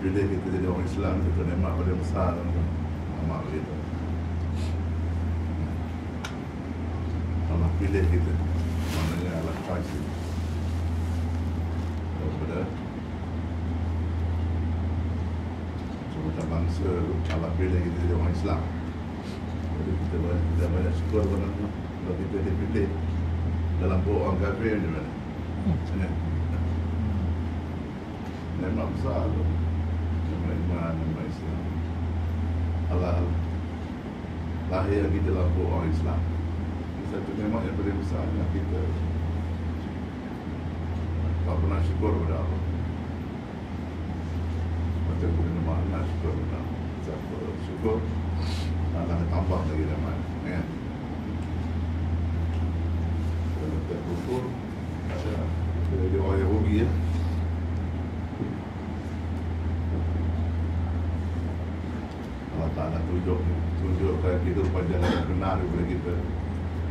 pilih kita jadi orang Islam, itu nikmat paling besar amat kita. Allah pilih kita, maknanya Allah kasih daripada semua bangsa. Allah pilih kita jadi orang Islam. Jadi kita banyak syukur kepada Allah kalau kita dipilih dalam orang kafir macam mana. Nikmat besar tu, nikmat iman, nikmat Islam. Allah lahir kita dalam orang Islam. Ini satu nikmat yang paling besar yang kita tak pernah syukur kepada Allah. Macam kita nak syukur kepada Allah. Siapa syukur, Allah akan tambah lagi nikmat. Kan? Kalau tak syukur, kita jadi orang yang rugi ya. Allah Ta'ala tunjukkan kita pada jalan yang benar kepada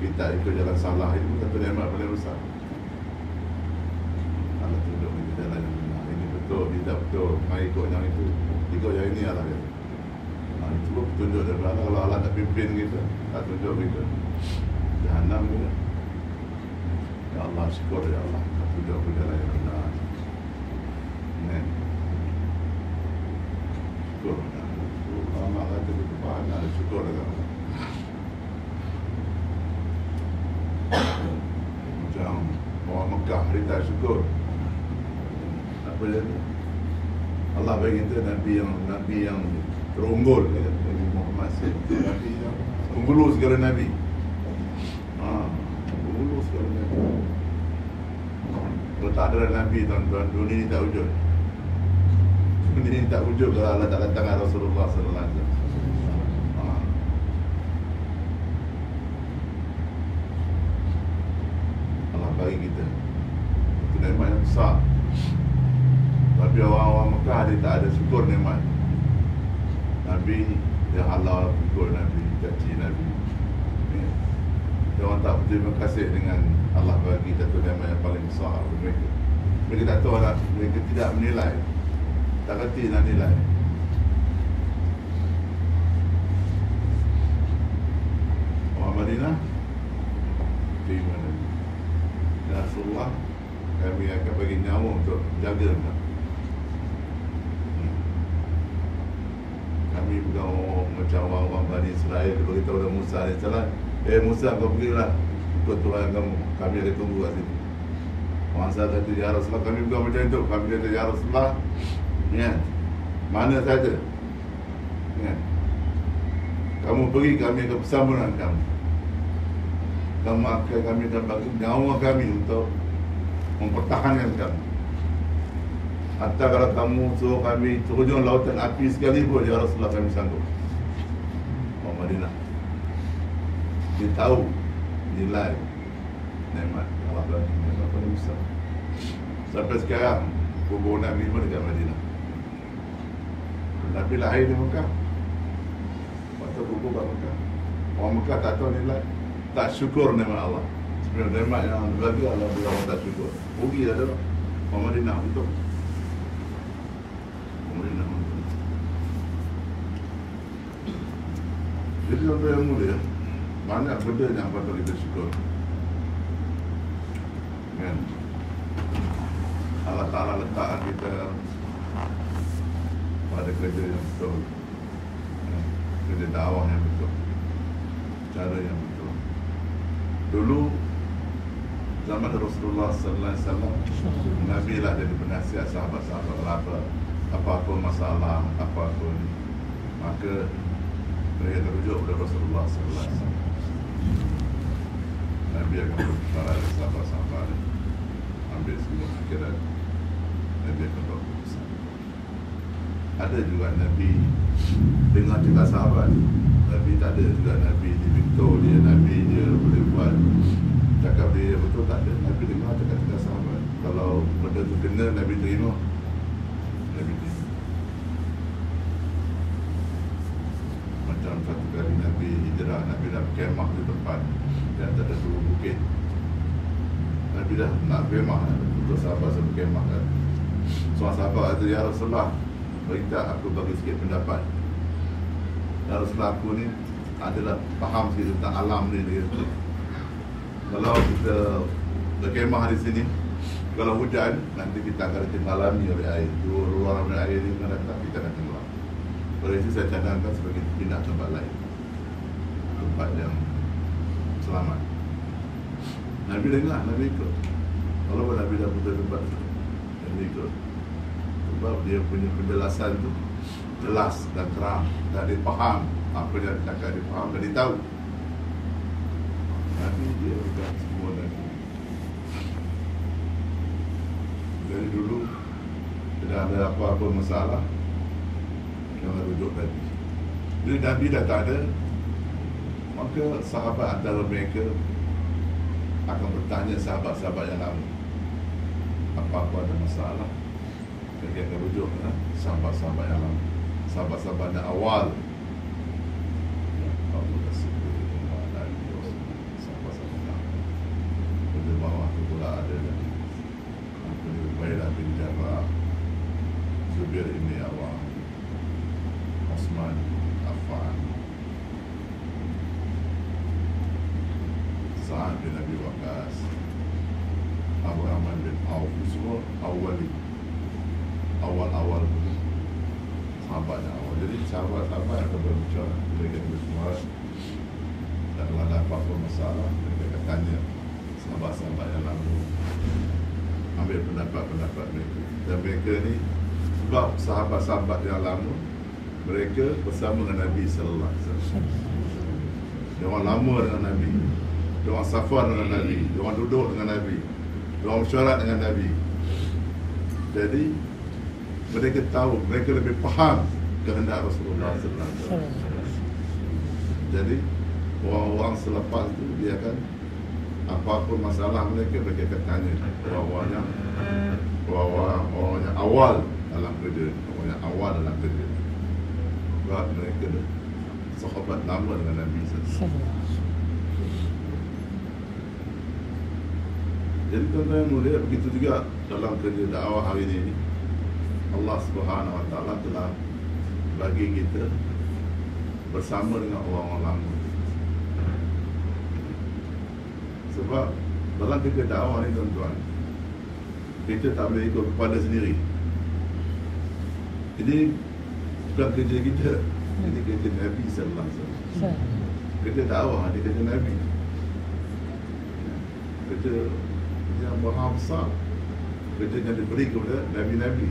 kita ikut jalan salah. Itu satu nikmat paling besar. Allah tunjuk kita jalan yang benar. Ini betul, tidak betul, mari ikut yang itu, ikut yang ini Allah kata. Itu pun tunjuk daripada Allah. Kalau Allah tak pimpin kita, tak tunjuk kita, Jahannam kita. Ya Allah, syukur ya Allah, tak tunjuk kita jalan yang benar. Syukur. Allah kata kita faham, syukur dengan Allah. Macam orang Mekah hari tak syukur. Apa jadi? Allah bagi kita Nabi yang terunggul, Nabi Muhammad SAW, Nabi yang unggul segala Nabi. Unggul segala Nabi. Kalau tak ada Nabi, tuan-tuan, dunia ini tak wujud. Ini tak wujud kalau Allah tak datangkan Rasulullah sallallahu alaihi wasallam. Allah bagi kita itu nikmat yang besar. Tapi orang-orang Mekah dia tak ada syukur nikmat. Nabi dia halal ikut Nabi, caci Nabi. Dia orang tak berterima kasih dengan Allah bagi satu nikmat yang paling besar mereka. Mereka tak tahu, mereka tidak menilai. Tak kerti nak nilai. Orang Madinah terima Nabi. Ya Rasulullah, kami akan bagi nyawa untuk jaga anda. Kami bukan macam orang Bani Israel. Dia beritahu kepada Musa AS, Musa, kau pergilah ikut Tuhan kamu, kami akan tunggu kat sini. Orang Ansar kata, ya Rasulullah, kami bukan macam itu. Kami kata, ya Rasulullah, mana saja, kamu pergi, kami akan bersama dengan kamu. Kami akan bagi nyawa kami untuk mempertahankan kamu. Hatta kalau kamu suruh kami terjun lautan api sekalipun, ya Rasulullah, kami sanggup. Orang Madinah dia tahu nilai nikmat Allah bagi, nikmat paling besar. Sampai sekarang kubur Nabi pun dekat Madinah. Nabi lahir di Mekah, waktu kubur kat Mekah. Orang Mekah tak tahu nilai, tak syukur nikmat Allah. Sebenarnya nikmat yang bagi Allah, bila orang tak syukur, rugi dah tu. Orang Madinah untuk Orang Madinah untuk. Jadi tuan-tuan yang mulia, banyak benda yang patut kita syukur. Kan? Allah Ta'ala letakkan kita pada kerja yang betul, kerja dakwah yang betul, cara yang betul. Dulu zaman Rasulullah sallallahu alaihi wasallam, Nabi lah jadi penasihat sahabat-sahabat apa-apa masalah, apa-apa, maka mereka terujuk kepada Rasulullah sallallahu alaihi wasallam. Nabi akan berbicara dengan sahabat-sahabat, ambil semua fikiran, Nabi akan berkeputusan. Ada juga Nabi dengar cerita sahabat, Nabi tak ada juga Nabi dibintul dia, Nabi dia boleh buat cakap dia betul, tak ada. Nabi dengar cakap-cakap sahabat. Kalau benda tu kena, Nabi terima, Nabi terima. Macam satu kali Nabi hijrah, Nabi dah berkemah di tempat yang tak ada dua bukit. Nabi dah nak berkemah, untuk sahabat saya berkemah kan. Seorang sahabat kata, ya Rasulullah, berita aku bagi sikit pendapat. Dan Rasulullah aku ni adalah faham sikit tentang alam ni dia. Kalau kita berkemah di sini, kalau hujan, nanti kita akan tenggelami oleh air. Luar air ni akan datang, kita akan tenggelam. Oleh itu saya cadangkan sebagai pindah tempat lain, tempat yang selamat. Nabi dengar, Nabi ikut. Kalau Nabi dah putus tempat, Nabi ikut. Sebab dia punya penjelasan tu jelas dan terang, dan dia faham apa yang dia cakap, dia faham dan dia tahu. Nabi dia bukan semua Nabi. Dari dulu tidak ada apa-apa masalah yang rujuk Nabi. Bila Nabi dah tak ada, maka sahabat antara mereka akan bertanya sahabat-sahabat yang lama, apa-apa ada masalah, mereka akan rujuk sahabat-sahabat yang lama, sahabat-sahabat yang awal. Abu Bakar sahabat-sahabat yang lama. Pada bawah tu pula ada Ubaidah bin Jarrah, Zubair bin Awam, Osman Affan, Sa'ad bin Abi Waqqas, Abdurrahman bin Auf. Semua awal-awal sahabat yang awal. Jadi sahabat-sahabat akan berbicara, mereka bersuara, dan kalau ada apa-apa masalah, mereka akan tanya sahabat-sahabat yang lalu, ambil pendapat-pendapat mereka. Dan mereka ni, sebab sahabat-sahabat yang lama, mereka bersama dengan Nabi sallallahu alaihi wasallam. Dia orang lama dengan Nabi, dia orang safar dengan Nabi, dia orang duduk dengan Nabi, dia orang mesyuarat dengan Nabi. Jadi mereka tahu, mereka lebih faham kehendak Rasulullah sallallahu alaihi wasallam. Jadi orang-orang selepas itu dia akan apa-apa masalah mereka akan tanya orang yang awal dalam kerja, orang yang awal dalam kerja. Sebab mereka sahabat lama dengan Nabi sallallahu. Jadi tuan-tuan yang mulia, begitu juga dalam kerja dakwah hari ini, Allah Subhanahu Wa Taala telah bagi kita bersama dengan orang-orang lama. Sebab dalam kerja dakwah ni tuan-tuan, kita tak boleh ikut kepada sendiri. Ini bukan kerja kita, ini kerja Nabi sallallahu alaihi wasallam. Kerja dakwah ni kerja Nabi. Kerja yang maha besar, kerja yang diberi kepada Nabi-Nabi.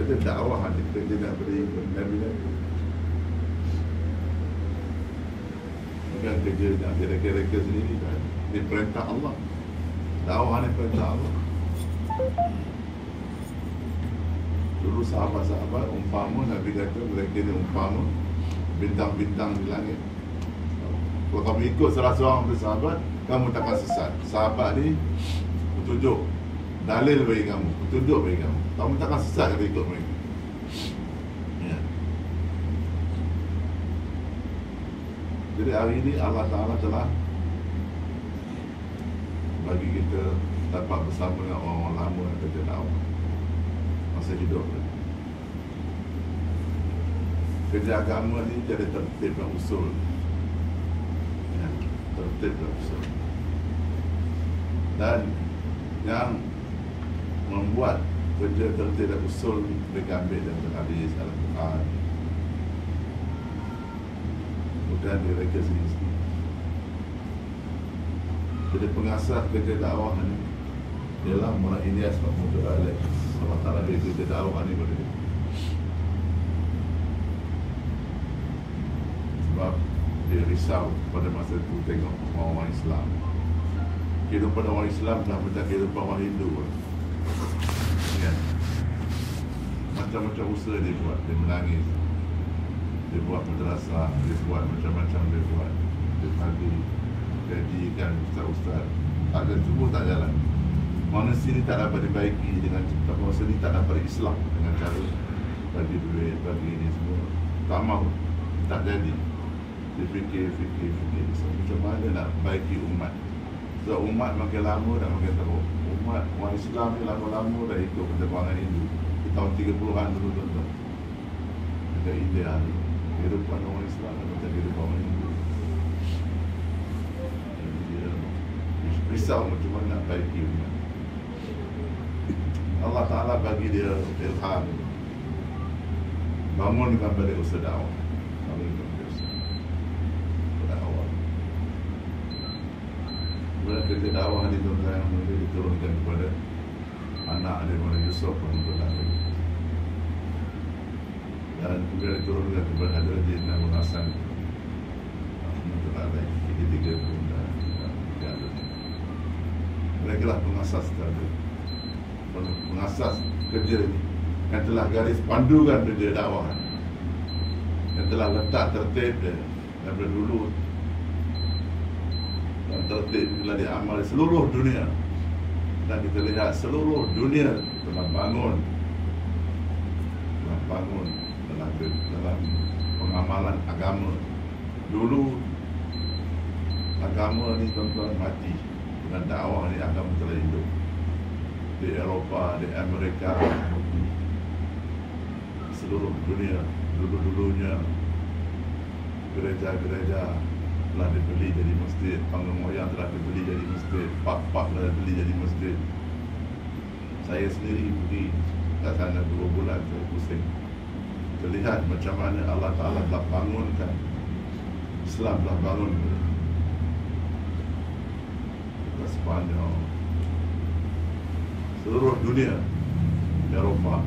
Kerja dakwah ni kerja yang diberi kepada Nabi-Nabi. Bukan kerja yang direka-reka sendiri kan. Ini perintah Allah. Dakwah ni perintah Allah. Dulu sahabat-sahabat umpama Nabi kata mereka ni umpama bintang-bintang di langit. Kalau kamu ikut salah seorang dari sahabat, kamu takkan sesat. Sahabat ni petunjuk, dalil bagi kamu, petunjuk bagi kamu. Kamu takkan sesat kalau ikut mereka. Ya. Jadi hari ini Allah Ta'ala telah bagi kita dapat bersama dengan orang-orang lama yang kerja dakwah masa hidup. Kerja agama ni jadi tertib dan usul. Ya, tertib dan usul. Dan yang membuat kerja tertib dan usul mereka ambil dari hadis Al-Quran, bukan mereka sendiri. Jadi pengasas kerja dakwah ni ialah Mullah Ilyas Mahmud Alaih. Allah Ta'ala beri kerja dakwah ni pada dia. Sebab dia risau pada masa itu tengok orang-orang Islam. Kehidupan orang Islam dah macam kehidupan orang Hindu. Ya. Macam-macam usaha dia buat. Dia menangis, dia buat madrasah, dia buat macam-macam dia buat. Dia pagi gajikan ustaz-ustaz, tak ada, semua tak jalan. Manusia ni tak dapat dibaiki dengan cipta. Manusia ni tak dapat Islam dengan cara bagi duit, bagi ini semua. Tak mahu, tak jadi. Dia fikir macam mana nak baiki umat. Sebab umat makin lama dan makin teruk. Umat orang Islam ni lama-lama dah ikut penerbangan Hindu. Di tahun 30-an dulu tuan-tuan. ke India ni, kehidupan orang Islam macam kehidupan orang Hindu. Jadi dia risau macam mana nak baiki umat. Allah Ta'ala bagi dia ilham, bangunkan balik usaha dakwah. Bangunkan balik usaha dakwah. Kemudian kerja dakwah ni tuan-tuan yang boleh diturunkan kepada anak daripada Yusuf Rahmatullah. Dan kemudian diturunkan kepada Hadrat Nabi Hasan Rahmatullah. Ini tiga bunda yang ada. Mereka lah pengasas tadi, pengasas kerja ini, yang telah garis pandukan kerja dakwah, yang telah letak tertib dia daripada dulu, dan tertib telah diamal di seluruh dunia. Dan kita lihat seluruh dunia telah bangun dalam pengamalan agama. Dulu agama ni tuan-tuan mati, dengan dakwah ni agama telah hidup. Di Eropah, di Amerika, seluruh dunia, dulu-dulunya gereja-gereja telah dibeli jadi masjid, panggung moyang telah dibeli jadi masjid, pak-pak telah dibeli jadi masjid. Saya sendiri pergi kat sana 2 bulan, saya pusing. Terlihat macam mana Allah Ta'ala telah bangunkan Islam, telah bangun ke Sepanyol, seluruh dunia, Eropah,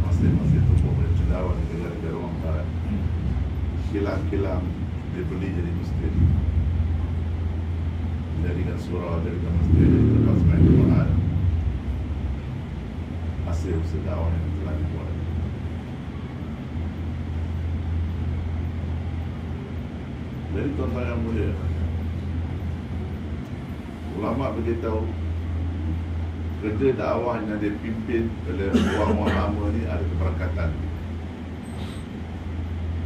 masih tumbuh bercendawan di negara-negara orang barat. Kilang-kilang dibeli jadi masjid, jadikan surau, jadikan masjid, jadikan tempat sembahyang Jumaat. Hasil usaha dakwah yang telah dibuat. Jadi tuan-tuan yang mulia, ulama beritahu kerja dakwah yang dipimpin oleh orang-orang lama ni ada keberkatan.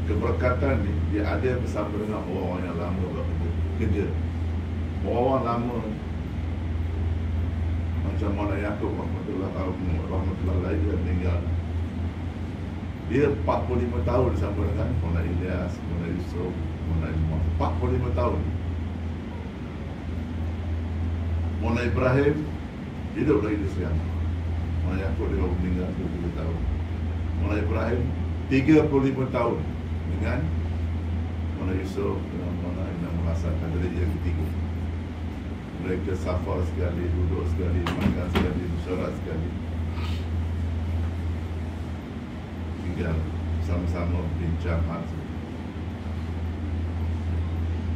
Keberkatan ni dia ada bersama dengan orang-orang yang lama buat kerja. Orang-orang lama macam Maulana Yaakob Rahmatullah lain dia meninggal. Dia 45 tahun bersama dengan Maulana Ilyas, Maulana Yusuf, Maulana Imam. 45 tahun. Maulana Ibrahim hidup lagi di sekarang. Maulana Yaakob dia baru meninggal 20 tahun. Maulana Ibrahim 35 tahun dengan Maulana Yusuf dengan Maulana Imam Hasan, adalah yang ketiga. Mereka safar sekali, duduk sekali, makan sekali, bersyarat sekali, tinggal sama-sama bincang hati.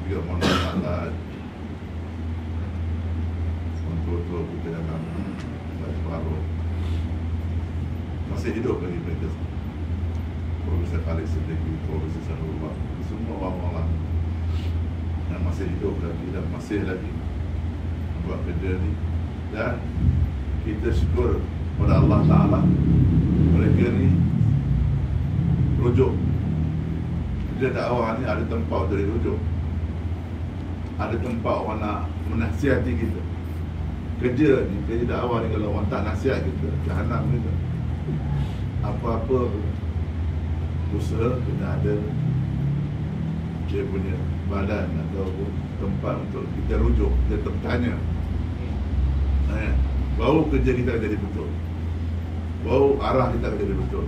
Juga Maulana tua-tua kita yang lama, baru masih hidup lagi mereka. Profesor Khalid Siddiqui, Profesor Sarullah, semua orang-orang yang masih hidup lagi dan masih lagi buat kerja ni. Dan kita syukur kepada Allah Ta'ala, mereka ni rujuk. Kerja dakwah ni ada tempat dari rujuk, ada tempat orang nak menasihati kita. Kerja ni, kerja dakwah ni, kalau orang tak nasihat kita, jahanam kita. Apa-apa usaha kena ada dia punya badan atau tempat untuk kita rujuk, kita bertanya. Baru kerja kita jadi betul, baru arah kita jadi betul.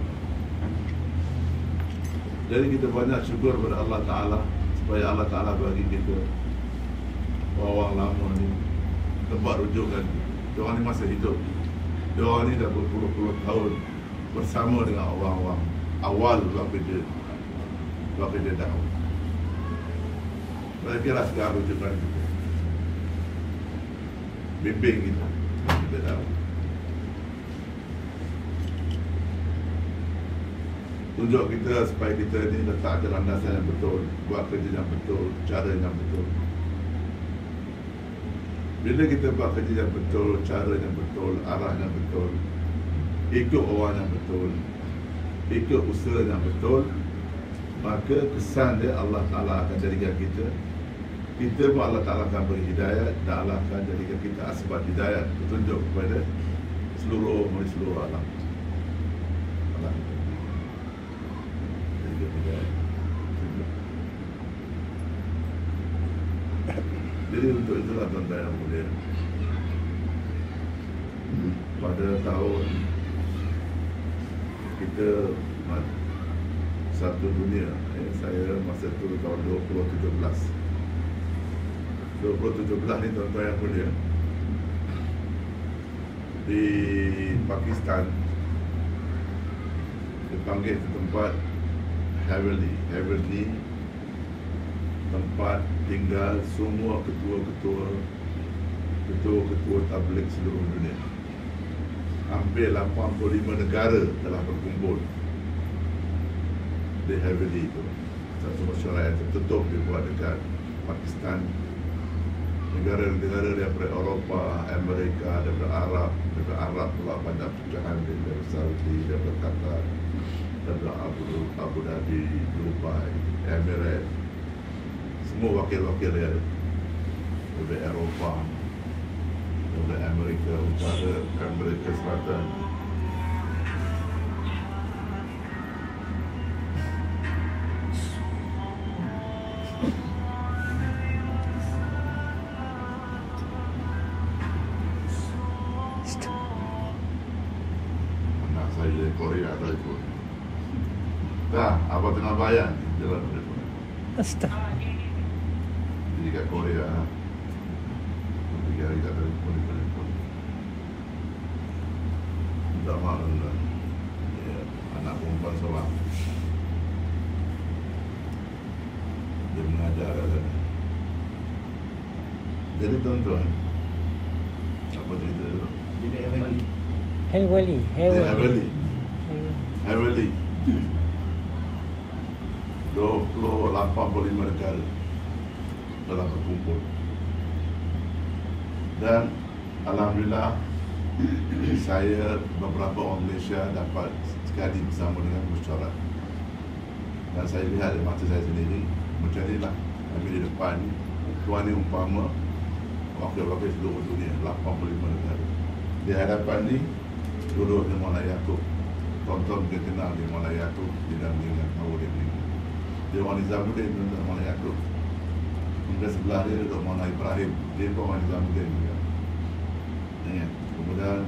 Jadi kita banyak syukur kepada Allah Ta'ala supaya Allah Ta'ala bagi kita orang lama ni tempat rujukan. Diorang ni masih hidup, diorang ni dah berpuluh-puluh tahun bersama dengan orang-orang awal buat kerja dakwah. Mereka lah sekarang rujukan kita, bimbing kita tahu, tunjuk kita supaya kita ni letak ke landasan yang betul, buat kerja yang betul, cara yang betul. Bila kita buat kerja yang betul, cara yang betul, arah yang betul, ikut orang yang betul, ikut usaha yang betul, maka kesan dia Allah Ta'ala akan jadikan kita pun Allah Ta'ala akan beri hidayah, dan Allah akan jadikan kita asbab hidayah, petunjuk kepada seluruh alam. Jadi untuk itulah tuan-tuan yang mulia, pada tahun kita satu dunia, saya masa itu tahun 2017 ni tuan-tuan yang mulia, di Pakistan dipanggil ke tempat Haveli, tempat tinggal semua ketua-ketua tabligh seluruh dunia. Hampir 85 negara telah berkumpul di Haveli itu. Satu masyarakat tertutup dibuat dekat Pakistan. Negara-negara daripada Eropah, Amerika, daripada Arab pula banyak pecahan, daripada Saudi, daripada Qatar, daripada Abu Dhabi, Dubai, Emirates, semua wakil-wakil dia ada. Daripada Eropah, daripada Amerika Utara, Amerika Selatan. Anak saya dari Korea ada ikut. Dah, apa tengah bayang jalan telefon. Astaga. Jadi kat Korea, 3 hari kat telefon. Tak malu lah. Ya, anak perempuan seorang. Dia mengajar kat sana. Jadi tuan-tuan, apa cerita tu? Haveli. Haveli 85 negara telah berkumpul. Dan alhamdulillah, saya beberapa orang Malaysia dapat sekali bersama dengan musyawarah. Dan saya lihat di mata saya sendiri, macam inilah kami di depan ni, tuan ni umpama wakil-wakil seluruh dunia, 85 negara. Di hadapan ni duduk di Maulana Yaakob. Tonton mungkin kenal di Maulana Yaakob, di dalam dengan Maulana Ibrahim. Dia orang Nizamuddin duduk Maulana Yaakob. Kemudian sebelah dia duduk Maulana Ibrahim, dia pun orang Nizamuddin juga. Kemudian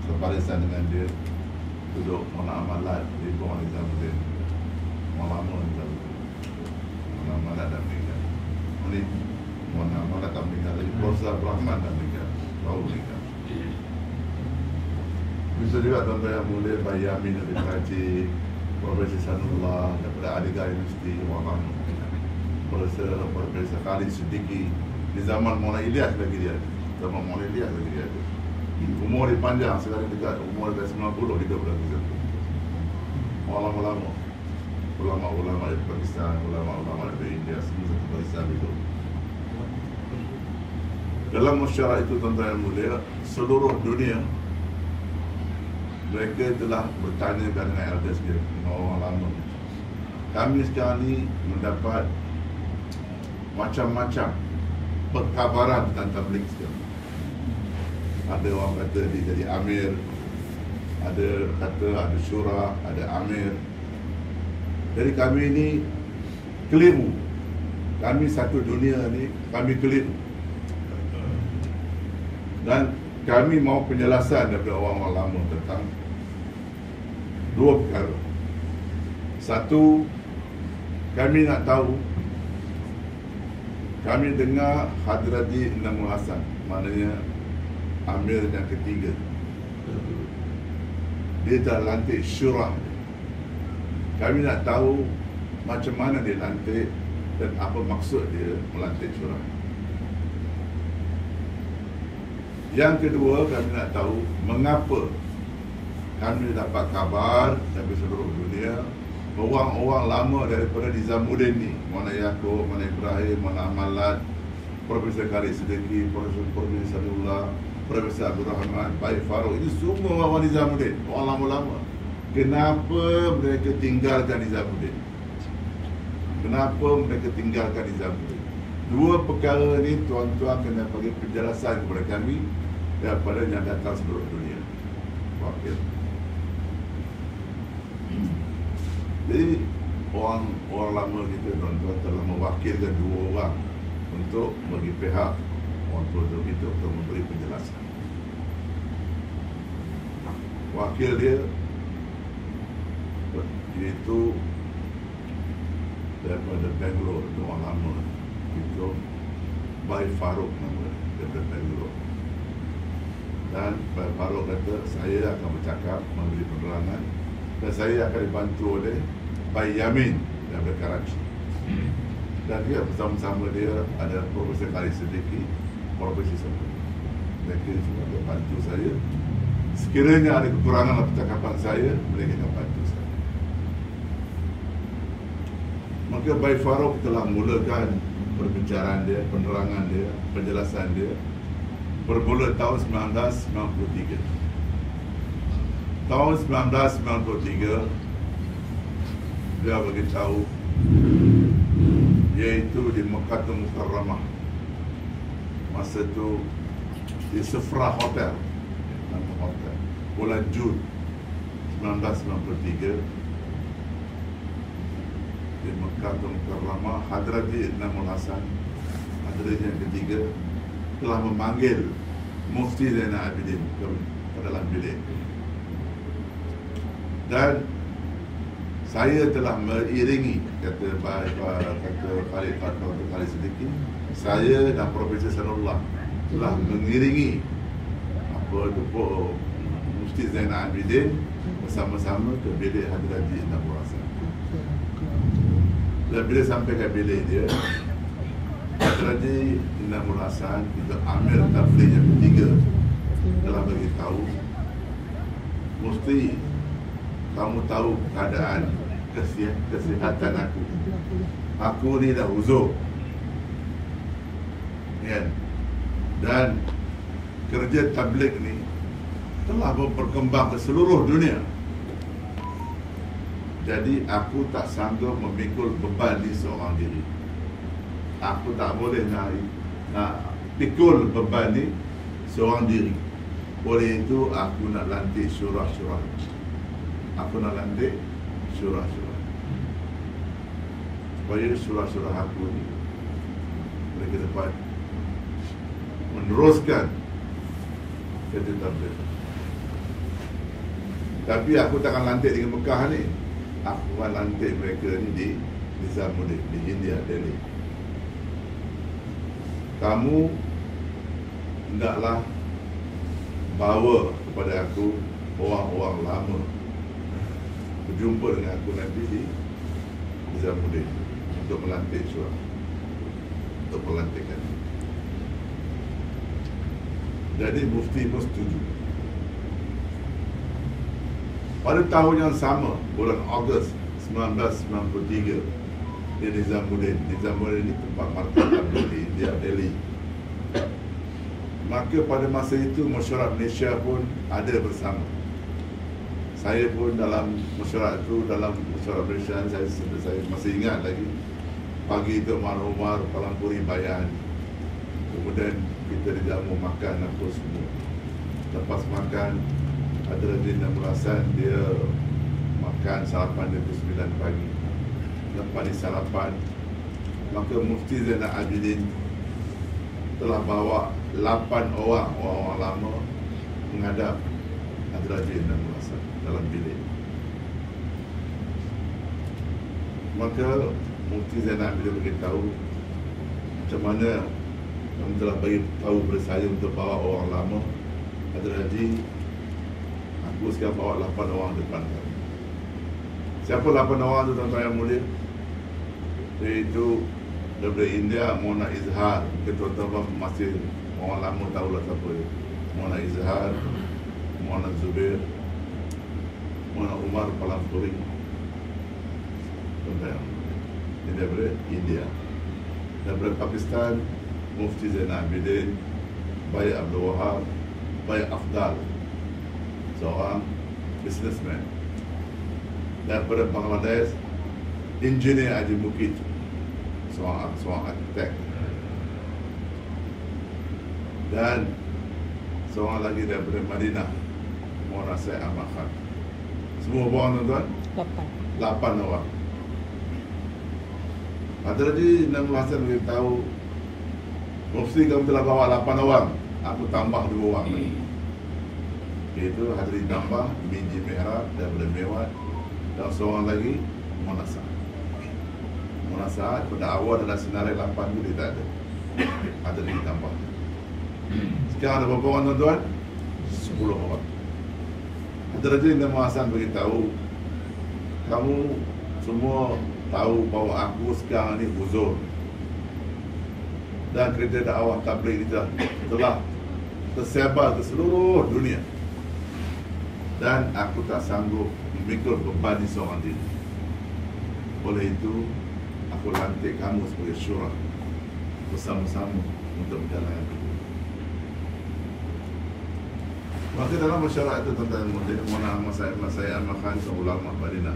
sebarisan dengan dia duduk Maulana Amalat, dia pun orang Nizamuddin juga. Maulana Nizamuddin, Maulana Amalat dah meninggal. Ini Maulana Amalat tak meninggal lagi, Profesor Rahman dah meninggal, baru meninggal. Bisa juga tuan-tuan yang mulia, Pak Yamin dari Karachi, Profesor Sanullah daripada Aligarh Universiti, Profesor Khalid Siddiqui. Di zaman Maulana Ilyas lagi dia ada. Zaman Maulana Ilyas lagi dia ada. Umur dia panjang, sekarang dekat umur dekat 90, dia berada di situ. Ulama-ulama dari Pakistan, ulama-ulama dari India, semua satu barisan itu. Dalam masyarakat itu tuan-tuan yang mulia, seluruh dunia mereka telah bertanya dengan elders dia, dengan orang lama. Kami sekarang ni mendapat macam-macam perkabaran tentang tabligh sekarang. Ada orang kata dia jadi amir, ada kata ada syura, ada amir. Jadi kami ni keliru. Kami satu dunia ni, kami keliru. Dan kami mau penjelasan daripada orang-orang lama tentang dua perkara. Satu, kami nak tahu, kami dengar Hadrati Namul Hasan, maknanya Amir yang ketiga, dia dah lantik syurah. Kami nak tahu macam mana dia lantik dan apa maksud dia melantik syurah. Yang kedua, kami nak tahu mengapa kami dapat kabar dari seluruh dunia orang-orang lama daripada Nizamuddin ni, Maulana Yaakob, Maulana Ibrahim, Maulana Amalat, Profesor Khalid Siddiqui, Profesor Sanullah, Profesor Abdul Rahman, Baik Farouk, ini semua orang Nizamuddin, orang lama-lama. Kenapa mereka tinggalkan Nizamuddin? Kenapa mereka tinggalkan Nizamuddin? Dua perkara ni tuan-tuan kena bagi penjelasan kepada kami daripada yang datang seluruh dunia. Wakil. Jadi orang lama kita tuan-tuan telah mewakilkan dua orang untuk bagi pihak untuk kita untuk memberi penjelasan. Wakil dia iaitu daripada Bangalore, itu orang lama, itu Bai Farouk nama daripada Bangalore. Dan Bai Farouk kata saya akan bercakap, memberi penerangan, dan saya akan dibantu oleh Bai Yamin daripada Karachi. Dan dia bersama-sama dia ada Profesor Khalid Siddiqui, Profesor Sampai. Mereka semua dia bantu saya. Sekiranya ada kekurangan dalam percakapan saya, mereka akan bantu saya. Maka Bai Farouk telah mulakan perbicaraan dia, penerangan dia, penjelasan dia bermula tahun 1993. Tahun 1993 dia beritahu iaitu di Makkah Mukarramah. Masa tu di Safra Hotel, bulan Jun 1993 di Makkah Mukarramah, Hadrati Namul Hasan, Hadrati yang ketiga, telah memanggil Mufti Zainal Abidin ke dalam bilik. Dan saya telah mengiringi, kata Khalid Siddiqui, saya dan Profesor Sanullah telah mengiringi Mufti Zainal Abidin bersama-sama ke bilik Hadrati Namul Hasan. Dan bila sampai ke bilik dia, Hadrati Namul Hasan, itu Amir Tabligh yang ketiga, telah beritahu, Mufti, kamu tahu keadaan kesihatan aku. Aku ni dah uzur, kan? Dan kerja tabligh ni telah berkembang ke seluruh dunia. Jadi aku tak sanggup memikul beban di seorang diri. Aku tak boleh nak pikul beban ni seorang diri. Oleh itu aku nak lantik syurah-syurah. Aku nak lantik syurah-syurah, supaya syurah-syurah aku ni mereka dapat meneruskan kerja tabligh. Tapi aku takkan lantik di Mekah ni. Aku akan lantik mereka ni di Nizamuddin, di India, Delhi. Kamu hendaklah bawa kepada aku orang-orang lama berjumpa dengan aku nanti di Nizamuddin untuk melantik syurah, untuk pelantikan. Jadi Mufti pun setuju. Pada tahun yang sama, bulan Ogos 1993, di Nizamuddin. Nizamuddin ini tempat martabat di India, Delhi. Maka pada masa itu masyarakat Malaysia pun ada bersama. Saya pun dalam masyarakat itu, dalam masyarakat Malaysia, saya masih ingat lagi. Pagi itu Umar Palampuri Bayan. Kemudian kita dijamu makan apa semua. Lepas makan, Hadrati Namul Hasan dia makan sarapan dia pukul 9 pagi. Lepas di sarapan, maka Mufti Zainal Abidin telah bawa 8 orang lama menghadap Hadrati Namul Hasan dalam bilik. Maka Mufti Zainal Abidin beritahu macam mana kamu telah bagi tahu kepada saya untuk bawa orang lama. Hadrati, aku sekarang bawa 8 orang depan kami. Siapa 8 orang tu tuan-tuan yang mulia? Iaitu daripada India, Mona Izhar. Mungkin tuan-tuan masih orang lama tahulah siapa dia. Mona Izhar, Mona Zubair, Mona Umar Palampuri. Tuan-tuan, ini daripada India. Daripada Pakistan, Mufti Zainal Abidin, Bai Abdul Wahab, Bai Afdal, seorang businessman. Daripada Bangladesh, Engineer Haji Mukid, seorang arkitek. Dan seorang lagi daripada Madinah, Mona Syed Ahmad Khan. Semua orang tuan-tuan? 8 orang. Hadrati Namul Hasan beritahu Mufti kamu telah bawa 8 orang, aku tambah 2 orang lagi. Iaitu hadirin tambah Minji Mihrab daripada Mewat, dan seorang lagi Mona Saad. Mona Saad pada awal dalam senarai 8 tu dia tak ada. Hadirin tambah. Sekarang ada berapa orang tuan-tuan? 10 orang. Hadirin dan Muhasan beritahu, kamu semua tahu bahawa aku sekarang ni uzur, dan kerja dakwah tabligh kita telah tersebar ke seluruh dunia, dan aku tak sanggup memikul beban di seorang diri. Oleh itu, aku lantik kamu sebagai syura bersama-sama untuk menjalankan itu. Maka dalam masyarakat itu tentang Mona Masai Ahmad Khan, seorang ulama Madinah,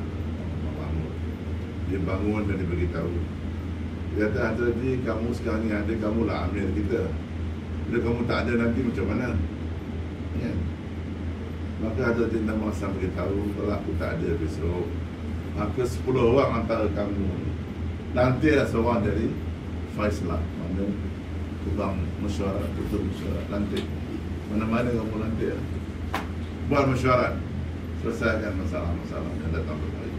dia bangun dan dia beritahu, dia kata, jadi kamu sekarang ni ada, kamu lah amir kita. Bila kamu tak ada nanti macam mana? Ya. Maka ada Dinda Muhasan beritahu, kalau aku tak ada besok, maka 10 orang antara kamu nanti ada seorang dari Faislah, mana tukang mesyuarat, tutur mesyuarat, nanti mana-mana kamu nanti ya. Buat mesyuarat, selesaikan masalah-masalah yang datang berkali.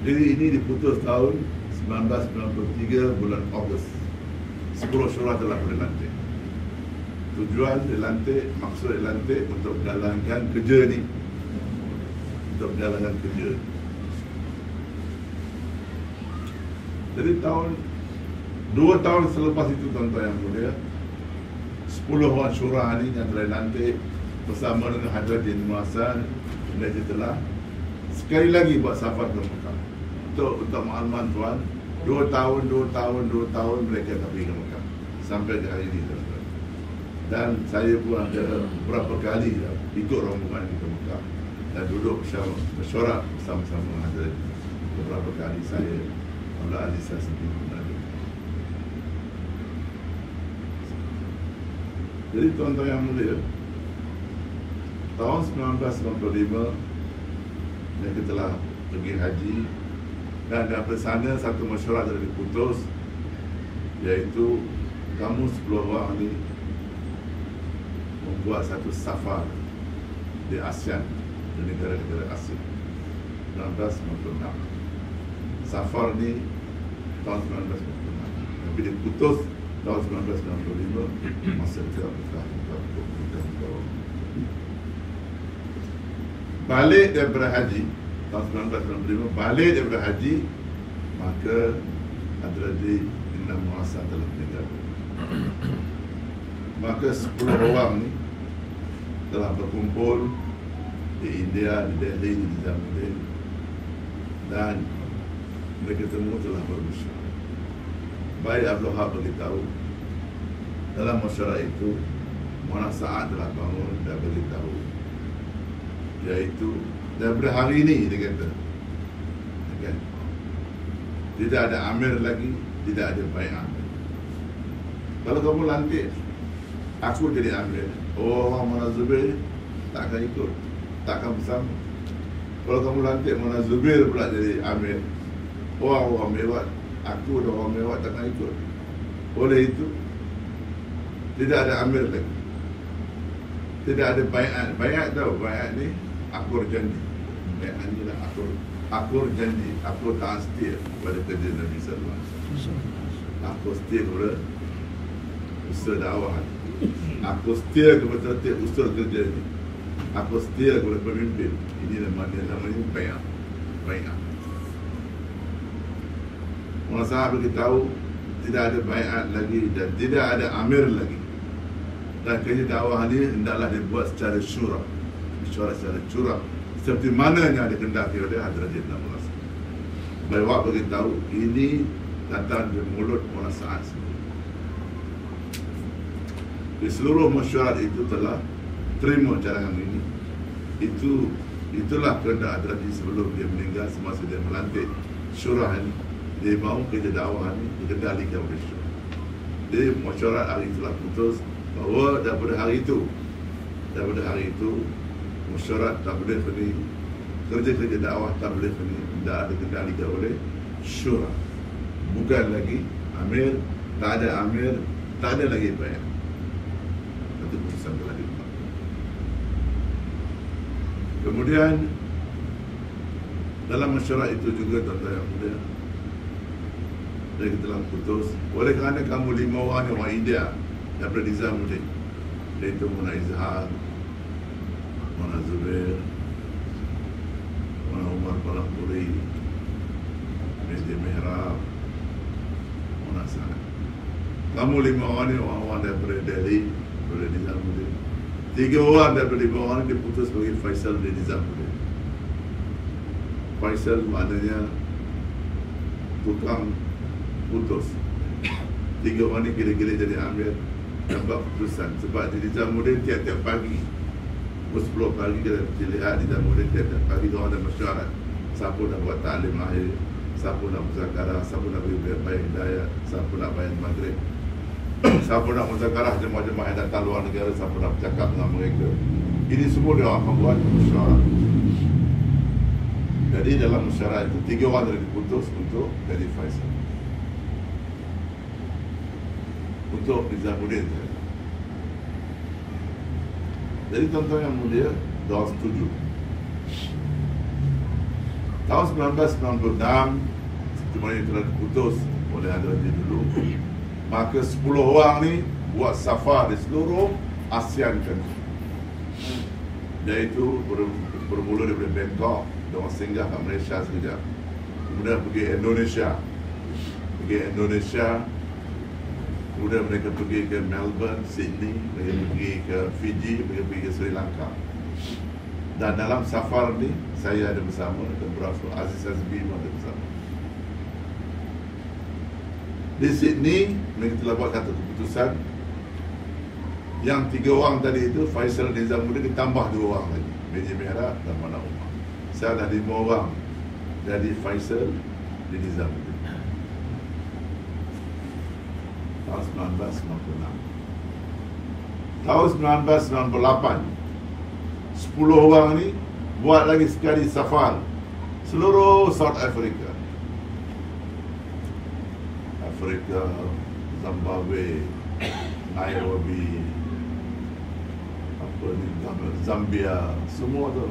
Jadi ini diputus tahun 1993 bulan Ogos. 10 syura telah dilantik. Tujuan dilantik, maksud dilantik untuk menjalankan kerja ni, untuk menjalankan kerja. Jadi 2 tahun selepas itu, tuan-tuan yang mulia, 10 orang syura ni yang telah dilantik bersama dengan Hadirin Muhasan, mereka telah sekali lagi buat safar ke Mekah. Untuk makluman tuan, 2 tahun mereka tak pergi ke Mekah sampai ke hari ini, tuan-tuan. Dan saya pun ada beberapa kali ikut rombongan ke Mekah dan duduk mesyuarat bersama-sama. Ada beberapa kali saya, Allah Aziz sendiri pun ada. Jadi tuan-tuan yang mulia, tahun 1995 mereka telah pergi haji, dan daripada sana satu mesyuarat telah diputus, iaitu kamu 10 orang ni membuat satu safar di ASEAN, di negara-negara Asia. 1996 safar ni tahun 1996, tapi diputus tahun 1995 masa kita balik daripada haji. Tahun 1995 balik daripada haji, maka Hadirin Dinda Muhasan telah meninggal. Maka 10 orang ni telah berkumpul di India, di Delhi, di Nizamuddin, dan mereka semua telah bermusyawarah. Baik Abdul Wahab beritahu, dalam masyarakat itu Mona Saad telah bangun dan beritahu, iaitu daripada hari ini dia kata, okay, tidak ada amir lagi, tidak ada bai'ah. Kalau kamu lantik aku jadi amir, orang Mona Zubair tak akan ikut, tak akan bersama. Kalau kamu lantik Mona Zubair pula jadi amir, orang Mewat, aku dan orang Mewat tak akan ikut. Oleh itu, tidak ada amir lagi, tidak ada bai'at. Bai'at tahu, bai'at ni akur janji. Bai'at ni lah akur janji, aku tak setia kepada kerja Nabi sallallahu alaihi wasallam. Aku setia kepada usaha dakwah, aku setia kepada usaha kerja ni, aku setia kepada pemimpin. Ini namanya bai'at. Bai'at. Mona Saad beritahu, tidak ada bai'at lagi dan tidak ada amir lagi, dan kerja dakwah ni hendaklah dibuat secara syura, mesyuarat secara syura, seperti mana yang dikendaki oleh Hadirin Dinda Muhasan. Beliau beritahu, ini datang dari mulut Mona Saad sendiri. Di seluruh mesyuarat itu telah terima cadangan ini. Itulah kehendak Hadirin sebelum dia meninggal, semasa dia melantik syura ini. Dia mahu kerja dakwah ini dikendalikan oleh syura. Jadi mesyuarat hari itulah putus bahawa daripada hari itu mesyuarat tabligh ni, kerja-kerja dakwah tabligh ni tidak ada dikendalikan oleh syura. bukan lagi amir, tak ada amir, tak ada lagi bayar. Itu keputusan telah dibuat. Kemudian dalam mesyuarat itu juga tuan-tuan yang mulia, dari telah putus oleh kerana kamu 5 orang ni orang India daripada Nizamuddin, iaitu Mona Izhar, Mona Zubair, Mona Umar Palapuri, Mehdi Mihrab, Mona Sa'ad. Kamu 5 orang ni orang-orang daripada Delhi, daripada Nizamuddin. 3 orang daripada 5 orang ni diputus sebagai Faisal di Nizamuddin. Faisal maknanya tukang putus. 3 orang ni kira-kira jadi amir dan buat keputusan. Sebab di Nizamuddin tiap-tiap pagi, pukul 10 pagi kita lihat di Nizamuddin tiap-tiap pagi dia ada mesyuarat. Siapa nak buat ta'lim akhir, siapa nak muzakarah, siapa nak beri bayang hidayah, siapa nak bayang maghrib, siapa nak muzakarah jemaah-jemaah yang datang luar negara, siapa nak bercakap dengan mereka. Ini semua dia akan buat mesyuarat. Jadi dalam mesyuarat itu 3 orang telah diputus untuk jadi Faisal, untuk Nizamuddin. Jadi tuan-tuan yang mulia, dia setuju. Tahun 1996 sebenarnya telah diputus oleh Adil dulu, maka 10 orang ni buat safar di seluruh ASEAN country, iaitu bermula daripada Bangkok, diorang singgah kat Malaysia sekejap, kemudian pergi Indonesia, kemudian mereka pergi ke Melbourne, Sydney, mereka pergi ke Fiji, mereka pergi ke Sri Lanka. Dan dalam safar ni saya ada bersama, dan berasal Aziz Azbi ada bersama. Di Sydney mereka telah buat satu keputusan, yang 3 orang tadi itu Faisal Nizamuddin ditambah 2 orang lagi, Mehdi Mihrab dan Mona Umar. Saya dah 5 orang jadi Faisal di Nizamuddin. Tahun 1996. Tahun 1998, 10 orang ni buat lagi sekali safar seluruh South Africa, Zimbabwe, Nairobi, Zambia, semua tu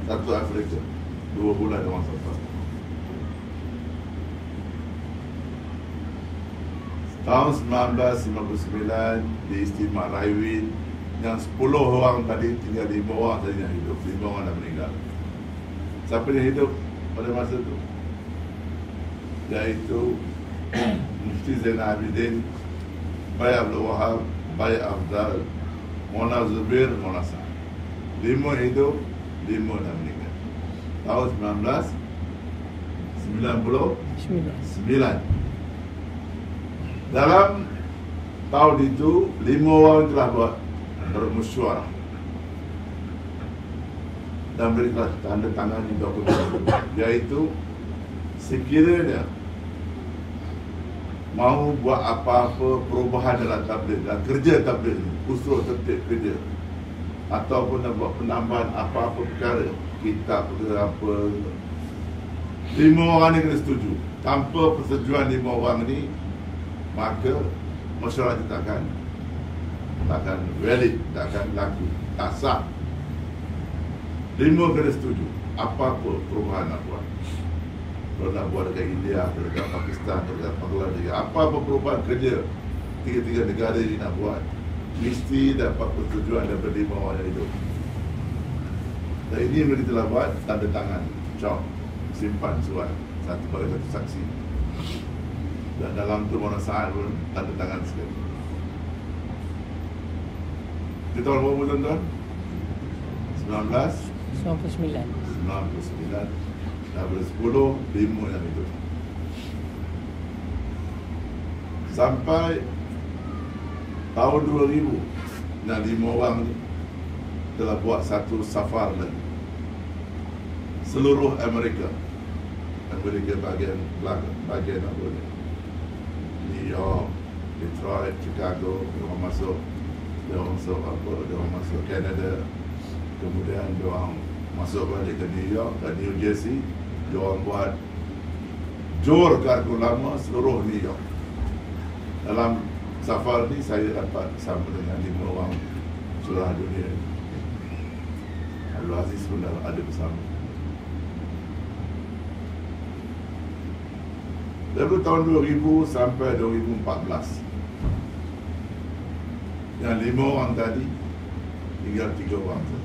satu Afrika. 2 bulan orang safar. Tahun 1959 di Istimewa Raiwin, yang 10 orang tadi tinggal 5 orang saja yang hidup, 5 orang dah meninggal. Siapa yang hidup pada masa itu? Iaitu Mufti Zainal Abidin, Bayi Abdul Wahab, Bayi Afdal, Mona Zubair, Mona Sa'ad. 5 hidup, 5 dah meninggal. Tahun 1999. Dalam tahun itu 5 orang telah buat bermusyawarah dan mereka tanda tangan di dokumen, iaitu sekiranya mahu buat apa-apa perubahan dalam tabligh dan kerja tabligh, usul tertib kerja, ataupun nak buat penambahan apa-apa perkara, kitab ke apa, 5 orang ni kena setuju. Tanpa persetujuan 5 orang ni, maka mesyuarat itu takkan valid, takkan laku, tak sah. 5 kena setuju apa-apa perubahan nak buat. Kalau nak buat dekat India, dekat Pakistan, dekat Bangladesh, apa-apa perubahan kerja 3 negara ini nak buat, mesti dapat persetujuan daripada 5 orang yang hidup. Dan ini mereka telah buat tanda tangan, cop, simpan surat, satu bagi satu saksi. Dan dalam tu Mona Sa'ad pun tanda tangan sekali. Kita tahun berapa tuan-tuan? 1999. Daripada 10, 5 yang hidup. Sampai tahun 2000, dan 5 orang ni telah buat satu safar lagi seluruh Amerika bagian apa ni, New York, Detroit, Chicago. Dia orang masuk Canada, kemudian dia orang masuk balik ke New York dan New Jersey. Dia orang buat jor kargo ulama seluruh New York. Dalam safar ni saya dapat bersama dengan 5 orang surah dunia. Abdul Aziz pun ada bersama. Dari tahun 2000 sampai 2014, yang 5 orang tadi tinggal 3 orang saja,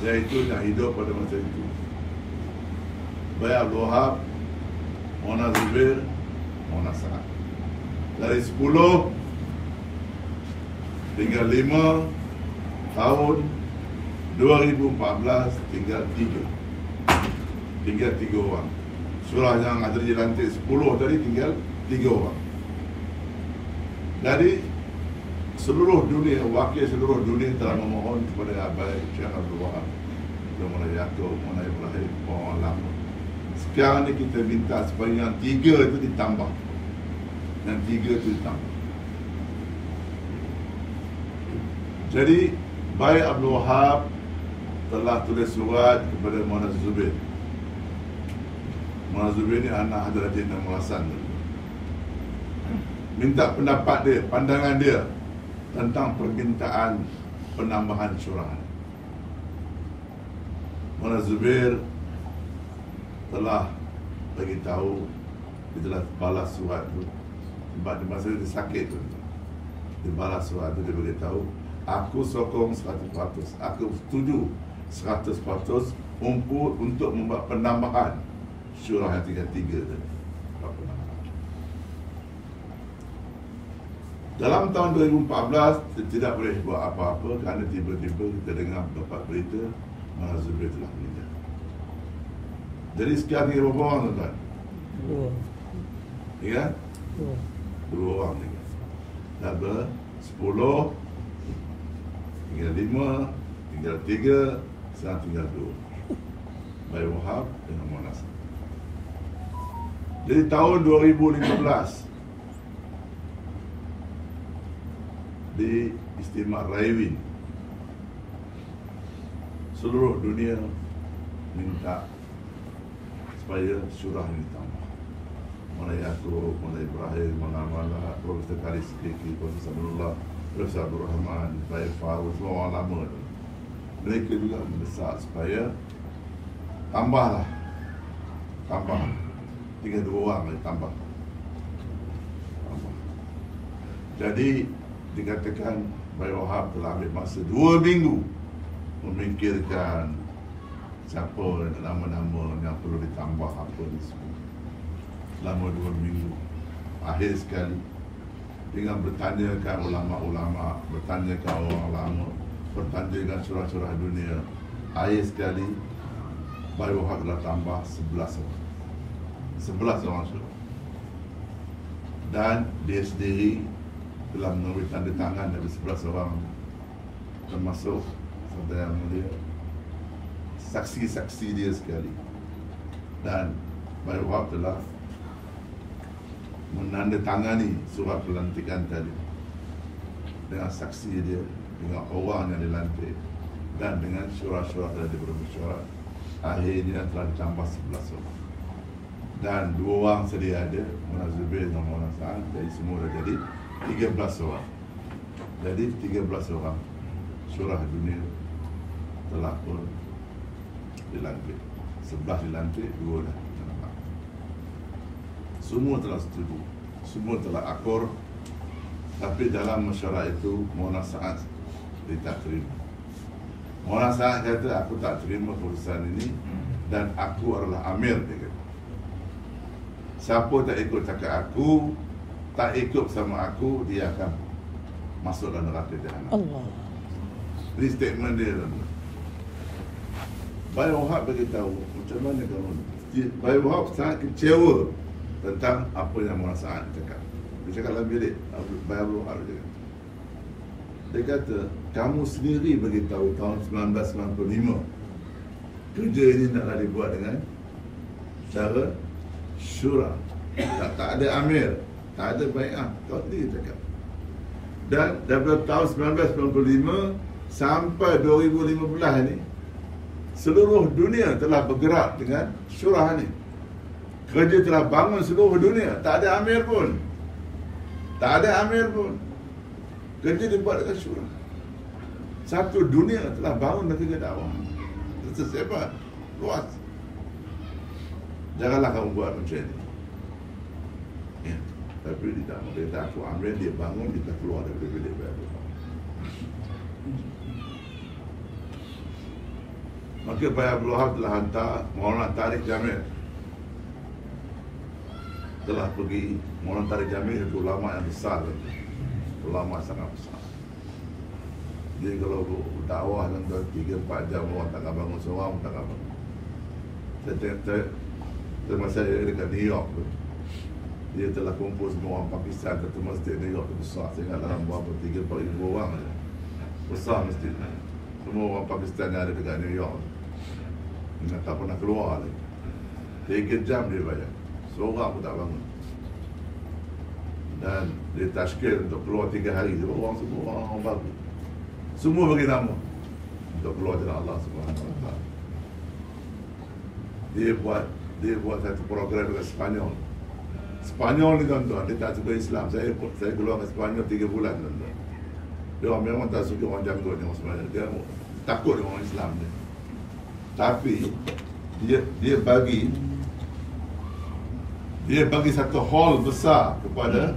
iaitu yang hidup pada masa itu Baik Abdul Wahab, Mona Zubair, Mona Sa'ad. Dari 10 tinggal 5, tahun 2014 tinggal 3 orang. Surah yang ada di lantai 10 tadi tinggal 3 orang. Jadi seluruh dunia, wakil seluruh dunia telah memohon kepada Abai Syekh Abdul Wahab, Mona Yaakob, Mona Ibrahim, orang lama. Sekarang ni kita minta supaya yang 3 itu ditambah. Yang 3 itu ditambah. Jadi Baik Abdul Wahab telah tulis surat kepada Mona Zubair. Mona Zubair ni anak Hadratin dan Mulasan, minta pendapat dia, pandangan dia tentang permintaan penambahan surah. Mona Zubair telah bagi tahu, dia telah balas surat tu. Sebab di masa dia sakit tu, dia balas surat tu, dia beritahu, aku sokong 100%, aku setuju 100% untuk membuat penambahan surah yang 33 tadi. Dalam tahun 2014 tidak boleh buat apa-apa kerana tiba-tiba kita dengar dapat berita Mona Zubair telah meninggal. Jadi sekian tinggal berapa orang, tuan-tuan? 2. Ya? 2 orang tinggal. Dah 10, tinggal 5, tinggal 3, sekarang tinggal 2. Baik Wahab dengan Mona Sa'ad. Jadi tahun 2015 di Istimewa Raiwin, seluruh dunia minta supaya surah ini ditambah. Mona Yaakob, Mona Ibrahim, Mona Mala, Profesor Khalid Siddiqui, Profesor Samanullah, Profesor Abdul Rahman, Baik Farul, semua orang lama tu. Mereka juga mendesak supaya tambah. Tinggal 2 orang lagi tambah. Jadi dikatakan Baik Wahab telah ambil masa 2 minggu memikirkan siapa nama-nama yang perlu ditambah apa ni semua. Selama 2 minggu. Akhir sekali dengan bertanyakan ulama-ulama, bertanyakan orang lama, bertanyakan surah-surah dunia, akhir sekali Baik Wahab telah tambah 11 orang. 11 orang surah. Dan dia sendiri telah mengambil tanda tangan dari 11 orang, termasuk Saudara Yang Mulia, saksi-saksi dia sekali. Dan Baik Wahab telah menandatangani surat pelantikan tadi dengan saksi dia, dengan orang yang dilantik, dan dengan syurah-syurah tadi bermusyawarah. Akhirnya telah ditambah 11 orang. Dan 2 orang sedia ada, Mona Zubair dan Mona Sa'ad. Jadi semua dah jadi 13 orang. Jadi 13 orang surah dunia telah pun dilantik. 11 dilantik, 2 dah. Semua telah setuju, semua telah akur. Tapi dalam mesyuarat itu Mona Sa'ad dia tak terima. Mona Sa'ad kata, aku tak terima keputusan ini dan aku adalah amir, dia kata. Siapa tak ikut cakap aku, tak ikut sama aku, dia akan masuk dalam neraka jahanam. Allah. Ini statement dia. Baik Wahab beritahu, macam mana kamu? Baik Wahab sangat kecewa tentang apa yang Mona Sa'ad cakap. Dia cakap dalam bilik, Baik Wahab dia cakap. Dia kata, kamu sendiri beritahu tahun 1995 kerja ini naklah dibuat dengan cara syura, tak ada amir, tak ada bai'ah. Kau sendiri cakap. Dan daripada tahun 1995 sampai 2015 ni, seluruh dunia telah bergerak dengan syurah ni. Kerja telah bangun seluruh dunia. Tak ada amir pun. Tak ada amir pun. Kerja dibuat dekat syurah. Satu dunia telah bangun kerja dakwah. Itu hebat. Luas. Janganlah kamu buat macam ini. Ya. Tapi dia tak aku amir, dia bangun, dia keluar dari bilik baru. Maka Pak Abdul Wahab telah hantar Maulana Tariq Jamil. Telah pergi. Maulana Tariq Jamil itu ulama yang besar. Ulama sangat besar. Dia kalau dakwah dalam 3-4 jam orang tak akan bangun seorang, tak akan bangun. Saya masa dia dekat New York tu, dia telah kumpul semua orang Pakistan ke masjid New York tu besar. Saya ingat dalam berapa 3-4 ribu orang je. Besar masjid. Semua orang Pakistan yang ada dekat New York dia tak pernah keluar lagi. 3 jam dia bayar. Seorang pun tak bangun. Dan dia tashkil untuk keluar 3 hari. Semua orang baru. Semua bagi nama untuk keluar jalan Allah Subhanahu Wa Taala. Dia buat satu program dengan Sepanyol. Spanyol ni tuan-tuan, dia tak suka Islam. Saya keluar dengan Spanyol 3 bulan tuan-tuan. Dia memang tak suka orang janggut dengan Spanyol. Dia takut dengan orang Islam dia. Tapi dia bagi satu hall besar kepada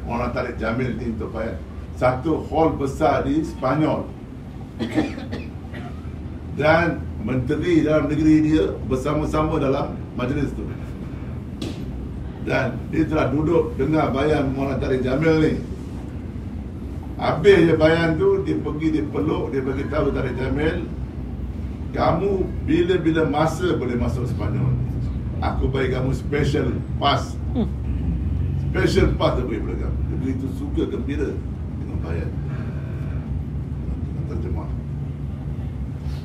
orang Tariq Jamil ni untuk bayar. Satu hall besar di Spanyol. Dan menteri dalam negeri dia bersama-sama dalam majlis tu. Dan dia telah duduk dengar bayan Maulana Tariq Jamil ni. Habis je bayan tu, dia pergi, dia peluk, dia bagi tahu Tariq Jamil, kamu bila-bila masa boleh masuk Sepanyol. Aku bagi kamu special pass. Special pass dia bagi pada kamu. Dia begitu suka, gembira dengan bayan. Dengan terjemah.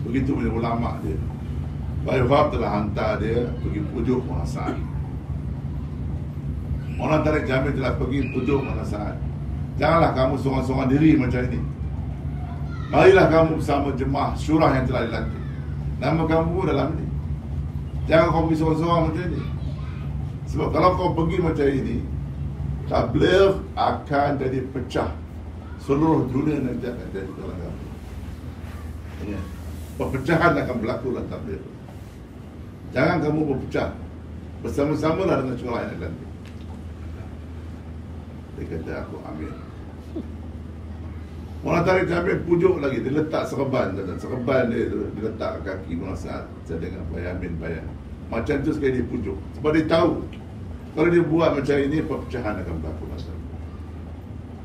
Begitu punya ulama dia. Bayu Wahab telah hantar dia pergi pujuk Maulana Sa'ad. Maulana Tariq Jamil telah pergi pujuk Maulana Sa'ad. Janganlah kamu seorang-seorang diri macam ini. Marilah kamu bersama jemaah syurah yang telah dilantik. Nama kamu dalam ini. Jangan kau pergi seorang-seorang macam ini. Sebab kalau kau pergi macam ini, tabligh akan jadi pecah. Seluruh dunia nanti akan jadi dalam kamu. Ya. Perpecahan akan berlaku dalam tabligh. Jangan kamu berpecah. Bersama-samalah dengan syurah yang dilantik. Dia kata aku ambil. Maulana Tariq Jamil pujuk lagi. Dia letak serban. Serban dia letak kaki Maulana Sa'ad. Saya dengar bayamin bayan. Macam tu sekali dia pujuk. Sebab dia tahu kalau dia buat macam ini, perpecahan akan berlaku masa.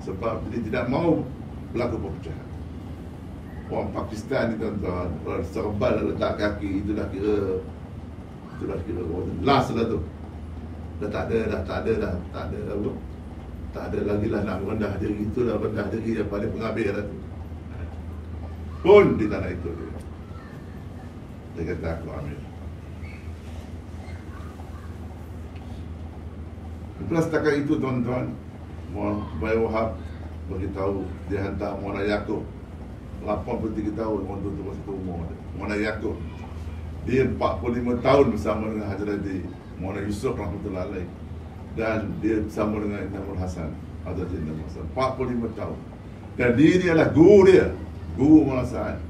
Sebab dia tidak mahu berlaku perpecahan. Orang Pakistan ni tuan-tuan, serban letak kaki, itu dah kira last lah tu. Dah tak ada apa. Tak ada lagi lah nak rendah diri. Itulah rendah diri yang paling pengambil lah tu. Pun di tanah itu dia kata aku ambil. Lepas setakat itu tuan-tuan, Bayu Wahab beritahu dia hantar Maulana Yaakob 83 tahun untuk tu masa tu umur dia. Maulana Yaakob dia 45 tahun bersama dengan Hadrati Maulana Yusuf rahmatullahi alaih. Dan dia bersama dengan Namul Hasan, Hadrati Namul Hasan 45 tahun. Dan dia ni adalah guru dia, guru Maulana Sa'ad.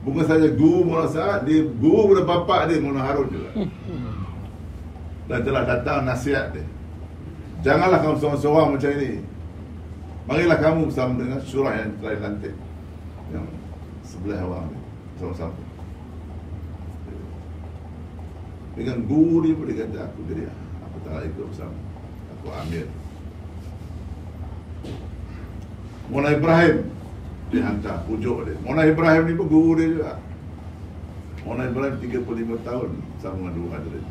Bukan saja guru Maulana Sa'ad, dia guru pada bapa dia Maulana Harun juga. Dan telah datang nasihat dia, janganlah kamu seorang-seorang macam ini. Marilah kamu bersama dengan syurah yang telah dilantik, yang sebelah orang ni, sama-sama. Dengan guru dia pun dia kata aku jadi, aku tak nak ikut bersama, aku ambil. Maulana Ibrahim dia hantar pujuk dia. Maulana Ibrahim ni pun guru dia juga. Maulana Ibrahim 35 tahun sama dengan dua hadirin.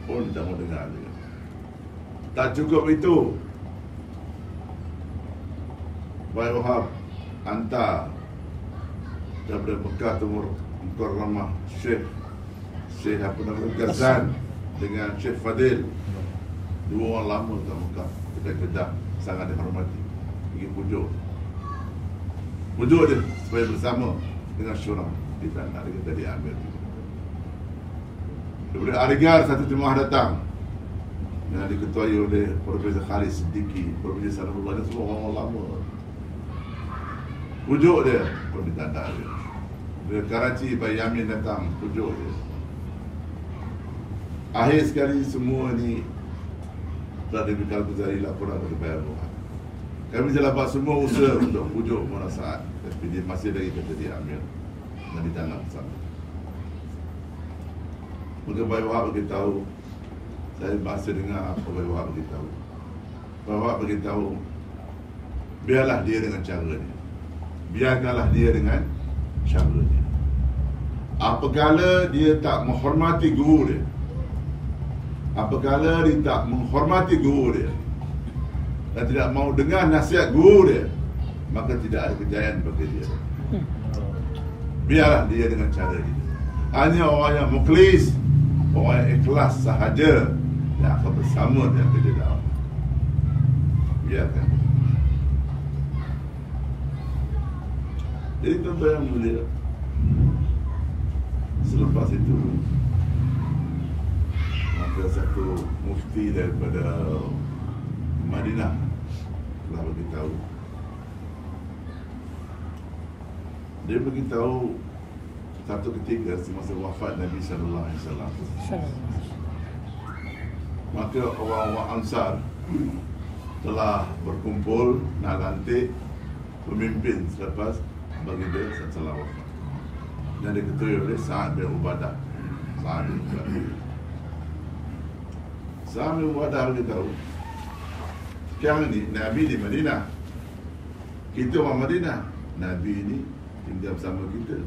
Pun tak mau dengar juga. Tak cukup itu, Bayu Wahab hantar daripada Mekah Timur Mukarramah Syekh apa nama Ghazan dengan Syekh Fadil, dua orang lama kat Mekah, kita Kedah, sangat dihormati, pergi pujuk dia supaya bersama dengan syurah di tanah dia, kata dia ambil. Daripada Aligarh satu jemaah datang yang diketuai oleh Profesor Khalid Siddiqui, Profesor Sanabullah dan semua orang lama. Pujuk dia permintaan dia. Dari Karachi, Pak Yamin datang, pujuk dia. Akhir sekali semua ni telah diberikan Kuzari laporan kepada Bayar Muhammad. Kami telah buat semua usaha untuk pujuk Mona Saad, tapi dia masih lagi kata dia ambil dan ditanam bersama. Maka Bayar Wahab beritahu, saya bahasa dengar apa Bayar Wahab beritahu. Bayar Wahab beritahu, biarlah dia dengan cara dia. Biarkanlah dia dengan cara dia. Apabila dia tak menghormati guru dia, apabila dia tak menghormati guru dia dan tidak mau dengar nasihat guru dia, maka tidak ada kejayaan bagi dia. Biarlah dia dengan cara dia. Hanya orang yang mukhlis, orang yang ikhlas sahaja yang akan bersama dengan kerja dakwah. Biarkan. Jadi tuan-tuan yang mulia, selepas itu maka satu mufti daripada Madinah telah beritahu. Dia beritahu satu ketika semasa wafat Nabi sallallahu alaihi wasallam, maka orang-orang Ansar telah berkumpul nak lantik pemimpin selepas baginda sallallahu wafat. Dan diketuai oleh Sa'ad bin Ubadah. Sa'ad bin Ubadah beritahu, sekarang ni Nabi di Madinah, kita orang Madinah, Nabi ni tinggal bersama kita,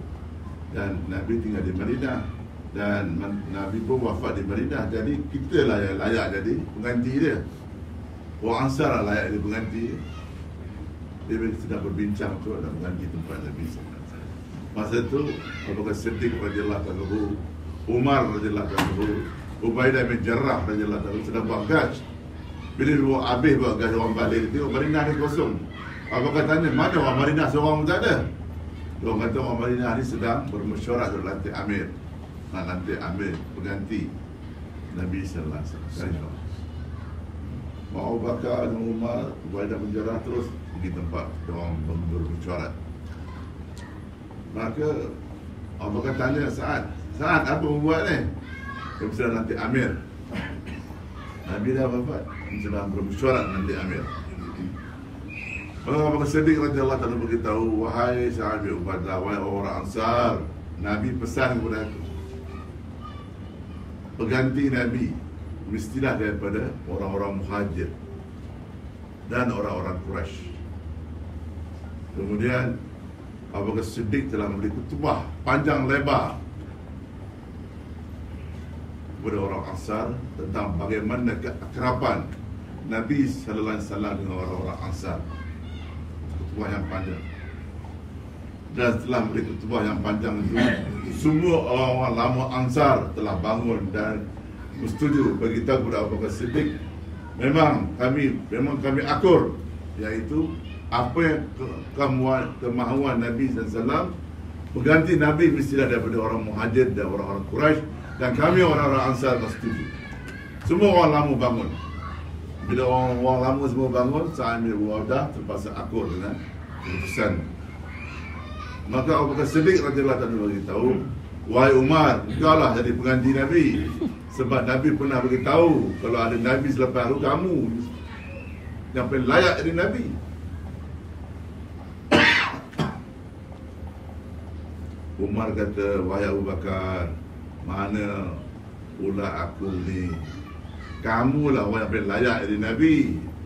dan Nabi tinggal di Madinah, dan Nabi pun wafat di Madinah. Jadi kita lah yang layak jadi pengganti dia. Orang Ansar lah layak jadi pengganti dia. Dia sedang berbincang tu nak mengganti tempat Nabi SAW. Masa tu Abu Bakar Siddiq radhiyallahu anhu, Umar radhiyallahu anhu, Ubaidah bin Jarrah radhiyallahu anhu sedang buat gaj. Bila dia habis buat gaj, orang balik, tengok Madinah ni kosong. Abu Bakar tanya, mana orang Madinah, seorang pun tak ada. Dia kata orang Madinah ni sedang bermesyuarat untuk lantik amir, nak lantik amir pengganti Nabi sallallahu alaihi wasallam. Abu Bakar dan Umar, Ubaidah bin Jarrah terus di tempat orang bermesyuarat. Maka Abu Bakar tanya Sa'ad, apa buat ni? Dia sedang lantik amir. Nabi dah wafat, sedang bermesyuarat nanti amir. Maka Abu Bakar Siddiq radhiyallahu anhu beritahu, wahai Sa'ad bin Ubadah, wahai orang Ansar, Nabi pesan kepada aku, pengganti Nabi mestilah daripada orang-orang Muhajir dan orang-orang Quraisy. Kemudian Abu Bakar Siddiq telah memberi khutbah panjang lebar kepada orang Ansar tentang bagaimana keakraban Nabi sallallahu alaihi wasallam dengan orang-orang Ansar. Khutbah yang panjang. Dan setelah memberi khutbah yang panjang itu, semua orang-orang lama Ansar telah bangun dan bersetuju beritahu kepada Abu Bakar Siddiq, memang kami akur, iaitu apa yang kemahuan Nabi SAW, pengganti Nabi mestilah daripada orang Muhajir dan orang-orang Quraisy, dan kami orang-orang Ansar bersetuju. Semua orang lama bangun. Bila orang lama semua bangun, Sa'ad bin Ubadah terpaksa akur dengan keputusan. Maka Abu Bakar Siddiq radhiyallahu anhu beritahu, wahai Umar, engkau lah jadi pengganti Nabi. Sebab Nabi pernah beritahu, kalau ada Nabi selepas itu, kamu yang paling layak jadi Nabi. Umar kata, wahai Abu Bakar, mana pula aku ni? Kamulah orang yang paling layak jadi Nabi.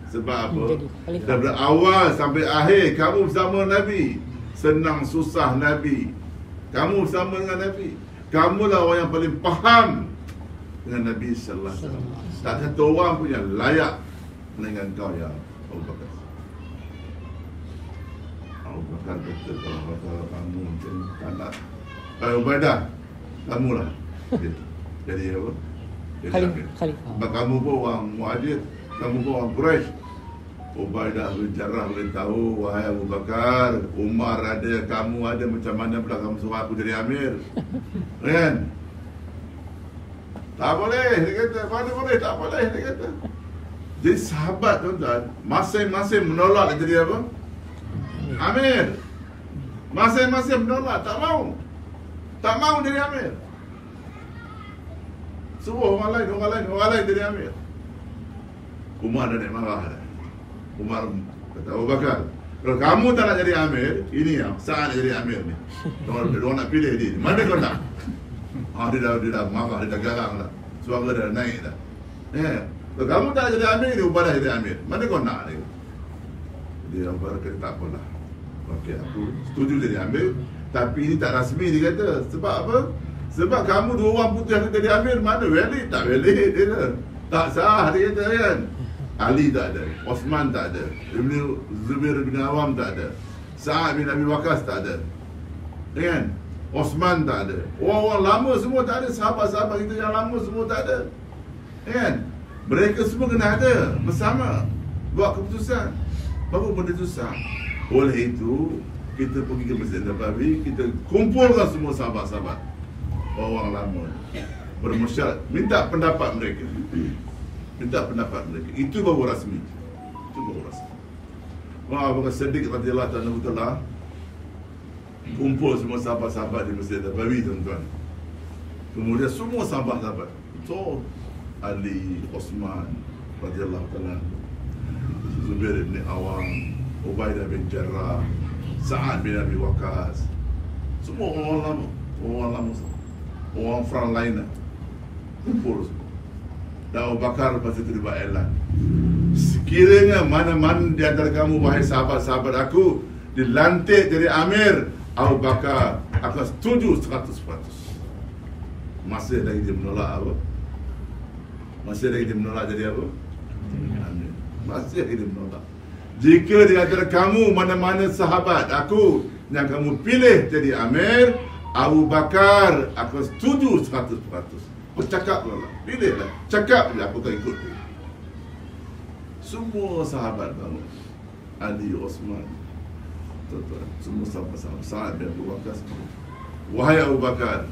Sebab apa? Daripada awal sampai akhir kamu bersama Nabi. Senang susah Nabi, kamu bersama dengan Nabi. Kamulah orang yang paling faham dengan Nabi sallallahu alaihi wasallam. Tak satu orang pun yang layak dengan kau, ya Abu Bakar. Abu Bakar kata, kalau kata kamu macam tak nak, Ubaidah, kamulah jadi apa? Khalifah. Sebab kamu pun orang Muhajir, kamu pun orang Quraisy. Ubaidah bin Jarrah beritahu, wahai Abu Bakar, Umar ada, kamu ada, macam mana pula kamu suruh aku jadi amir? Kan? Tak boleh, dia kata. Mana boleh, tak boleh, dia kata. Jadi sahabat tuan-tuan, masing-masing menolak jadi apa? Amir. Masing-masing menolak, tak mau. Tak mau jadi amir. Suruh orang lain jadi amir. Umar dah naik marah. Umar kata, Abu Bakar, kalau kamu tak nak jadi amir, ini yang saat nak jadi amir ni. Dia nak pilih dia. Mana kau nak? Dia dah marah, dia dah garang dah. Suara dah naik dah. Kalau kamu tak nak jadi amir, dia ubah dah jadi amir. Mana kau nak dia? Dia Abu Bakar kata, tak apalah. Okey, aku setuju jadi amir. Tapi ini tak rasmi, dia kata. Sebab apa? Sebab kamu dua orang putih yang jadi amir, mana valid? Tak valid dia kata. Tak sah, dia kata kan. Ali tak ada, Osman tak ada, Ibn Zubair bin Awam tak ada, Sa'ad bin Abi Waqqas tak ada, kan? Osman tak ada, orang-orang lama semua tak ada, sahabat-sahabat kita yang lama semua tak ada, kan? Mereka semua kena ada bersama buat keputusan. Baru benda tu sah. Oleh itu kita pergi ke Masjid Nabawi, kita kumpulkan semua sahabat-sahabat orang lama, bermusyawarah, minta pendapat mereka. Itu baru rasmi. Wah, Abu Bakar Siddiq radhiyallahu ta'ala kumpul semua sahabat-sahabat di Masjid Nabawi, tuan-tuan. Kemudian semua sahabat-sahabat, so Ali, Osman radhiyallahu ta'ala, Zubair bin Awam, Ubaidah bin Jarrah, Sa'ad bin Abi Waqqas, semua orang lama, orang frontliner kumpul semua. Dan Abu Bakar lepas itu dibuat elan, sekiranya mana-mana di antara kamu, wahai sahabat-sahabat aku, dilantik jadi amir, Abu Bakar akan setuju 100%. Masih lagi dia menolak apa? Masih lagi dia menolak jadi apa? Amir. Masih lagi dia menolak. Jika di antara kamu mana-mana sahabat aku yang kamu pilih jadi amir, Abu Bakar akan setuju 100%. Bercakaplah, pilihlah, cakap je, aku akan ikut dia. Semua sahabat kamu, Ali, Osman, tuan-tuan, semua sahabat-sahabat, Sa'ad bin Abi Waqqas, wahai Abu Bakar,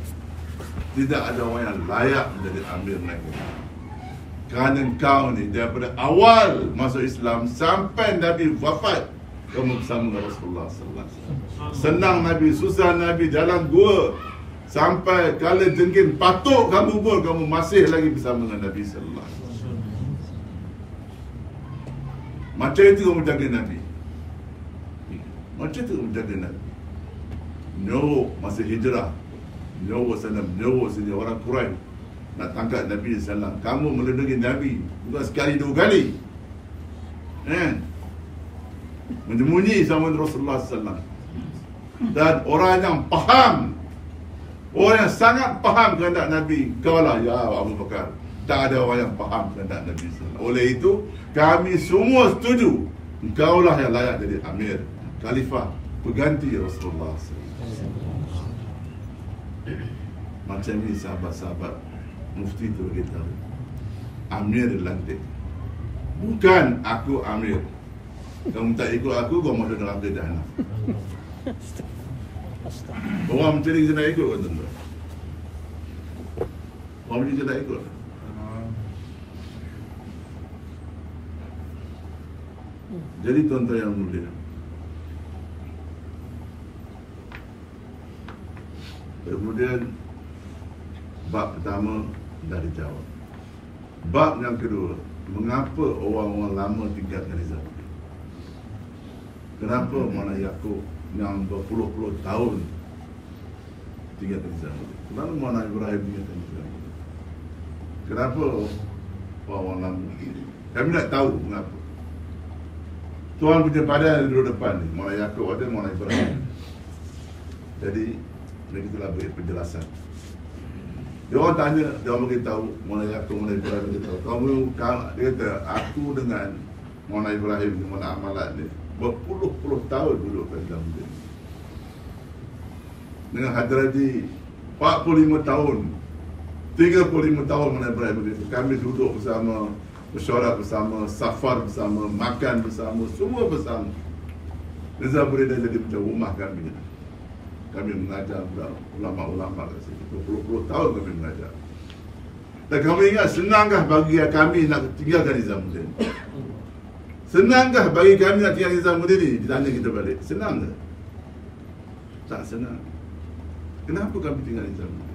tidak ada orang yang layak menjadi amir lagi. Kerana kau ni daripada awal masuk Islam sampai Nabi wafat, kamu bersama dengan Rasulullah sallallahu alaihi wasallam. Senang Nabi, susah Nabi, dalam gua, sampai kala jengking patuk kamu pun, kamu masih lagi bersama dengan Nabi sallallahu alaihi wasallam. Macam itu kamu jaga Nabi. Macam itu kamu jaga Nabi. Nyawa masa hijrah, nyawa sana, nyawa sini orang Quraisy nak tangkap Nabi sallallahu. Kamu melindungi Nabi bukan sekali dua kali, menyembunyi sama Rasulullah sallallahu. Dan orang yang faham, orang yang sangat faham kehendak Nabi, kaulah ya Abu Bakar. Tak ada orang yang faham kehendak Nabi sallallahu. Oleh itu kami semua setuju, engkaulah yang layak jadi amir, khalifah, pengganti Rasulullah sallallahu. Macam ni sahabat-sahabat mufti tu beritahu, amir dilantik, bukan aku amir. Kamu tak ikut aku, kau masuk dalam jahannam. Orang macam ni kita nak ikut kan, tuan-tuan? Orang macam ni kita nak ikut. Jadi tuan-tuan yang mulia, kemudian bab pertama dah dijawab. Bab yang kedua, mengapa orang-orang lama tinggalkan Rizal? Kenapa Maulana Yaakob yang berpuluh-puluh tahun tinggalkan Rizal? Kenapa Maulana Ibrahim tinggalkan Rizal? Kenapa orang-orang lama? Kami nak tahu mengapa. Tuan punya badan duduk depan ni, Maulana Yaakob ada, Maulana Ibrahim. Jadi mereka telah beri penjelasan. Dia orang tanya, dia orang beritahu Maulana Yaakob, Maulana Ibrahim beritahu, dia kata, aku dengan Maulana Ibrahim, Maulana Amalat ni berpuluh-puluh tahun duduk kat dalam dia. Dengan Hadradi 45 tahun, 35 tahun Maulana Ibrahim beritahu, kami duduk bersama, bersyarat bersama, safar bersama, makan bersama, semua bersama. Rizal Buraidah jadi macam rumah kami. Kami mengajar ulama-ulama kat situ. 20 tahun kami mengajar. Dan kamu ingat, senangkah bagi kami nak tinggalkan Nizamuddin? Senangkah bagi kami nak tinggalkan Nizamuddin ni? Ditanya kita balik, senang ke? Tak senang. Kenapa kami tinggal Nizamuddin?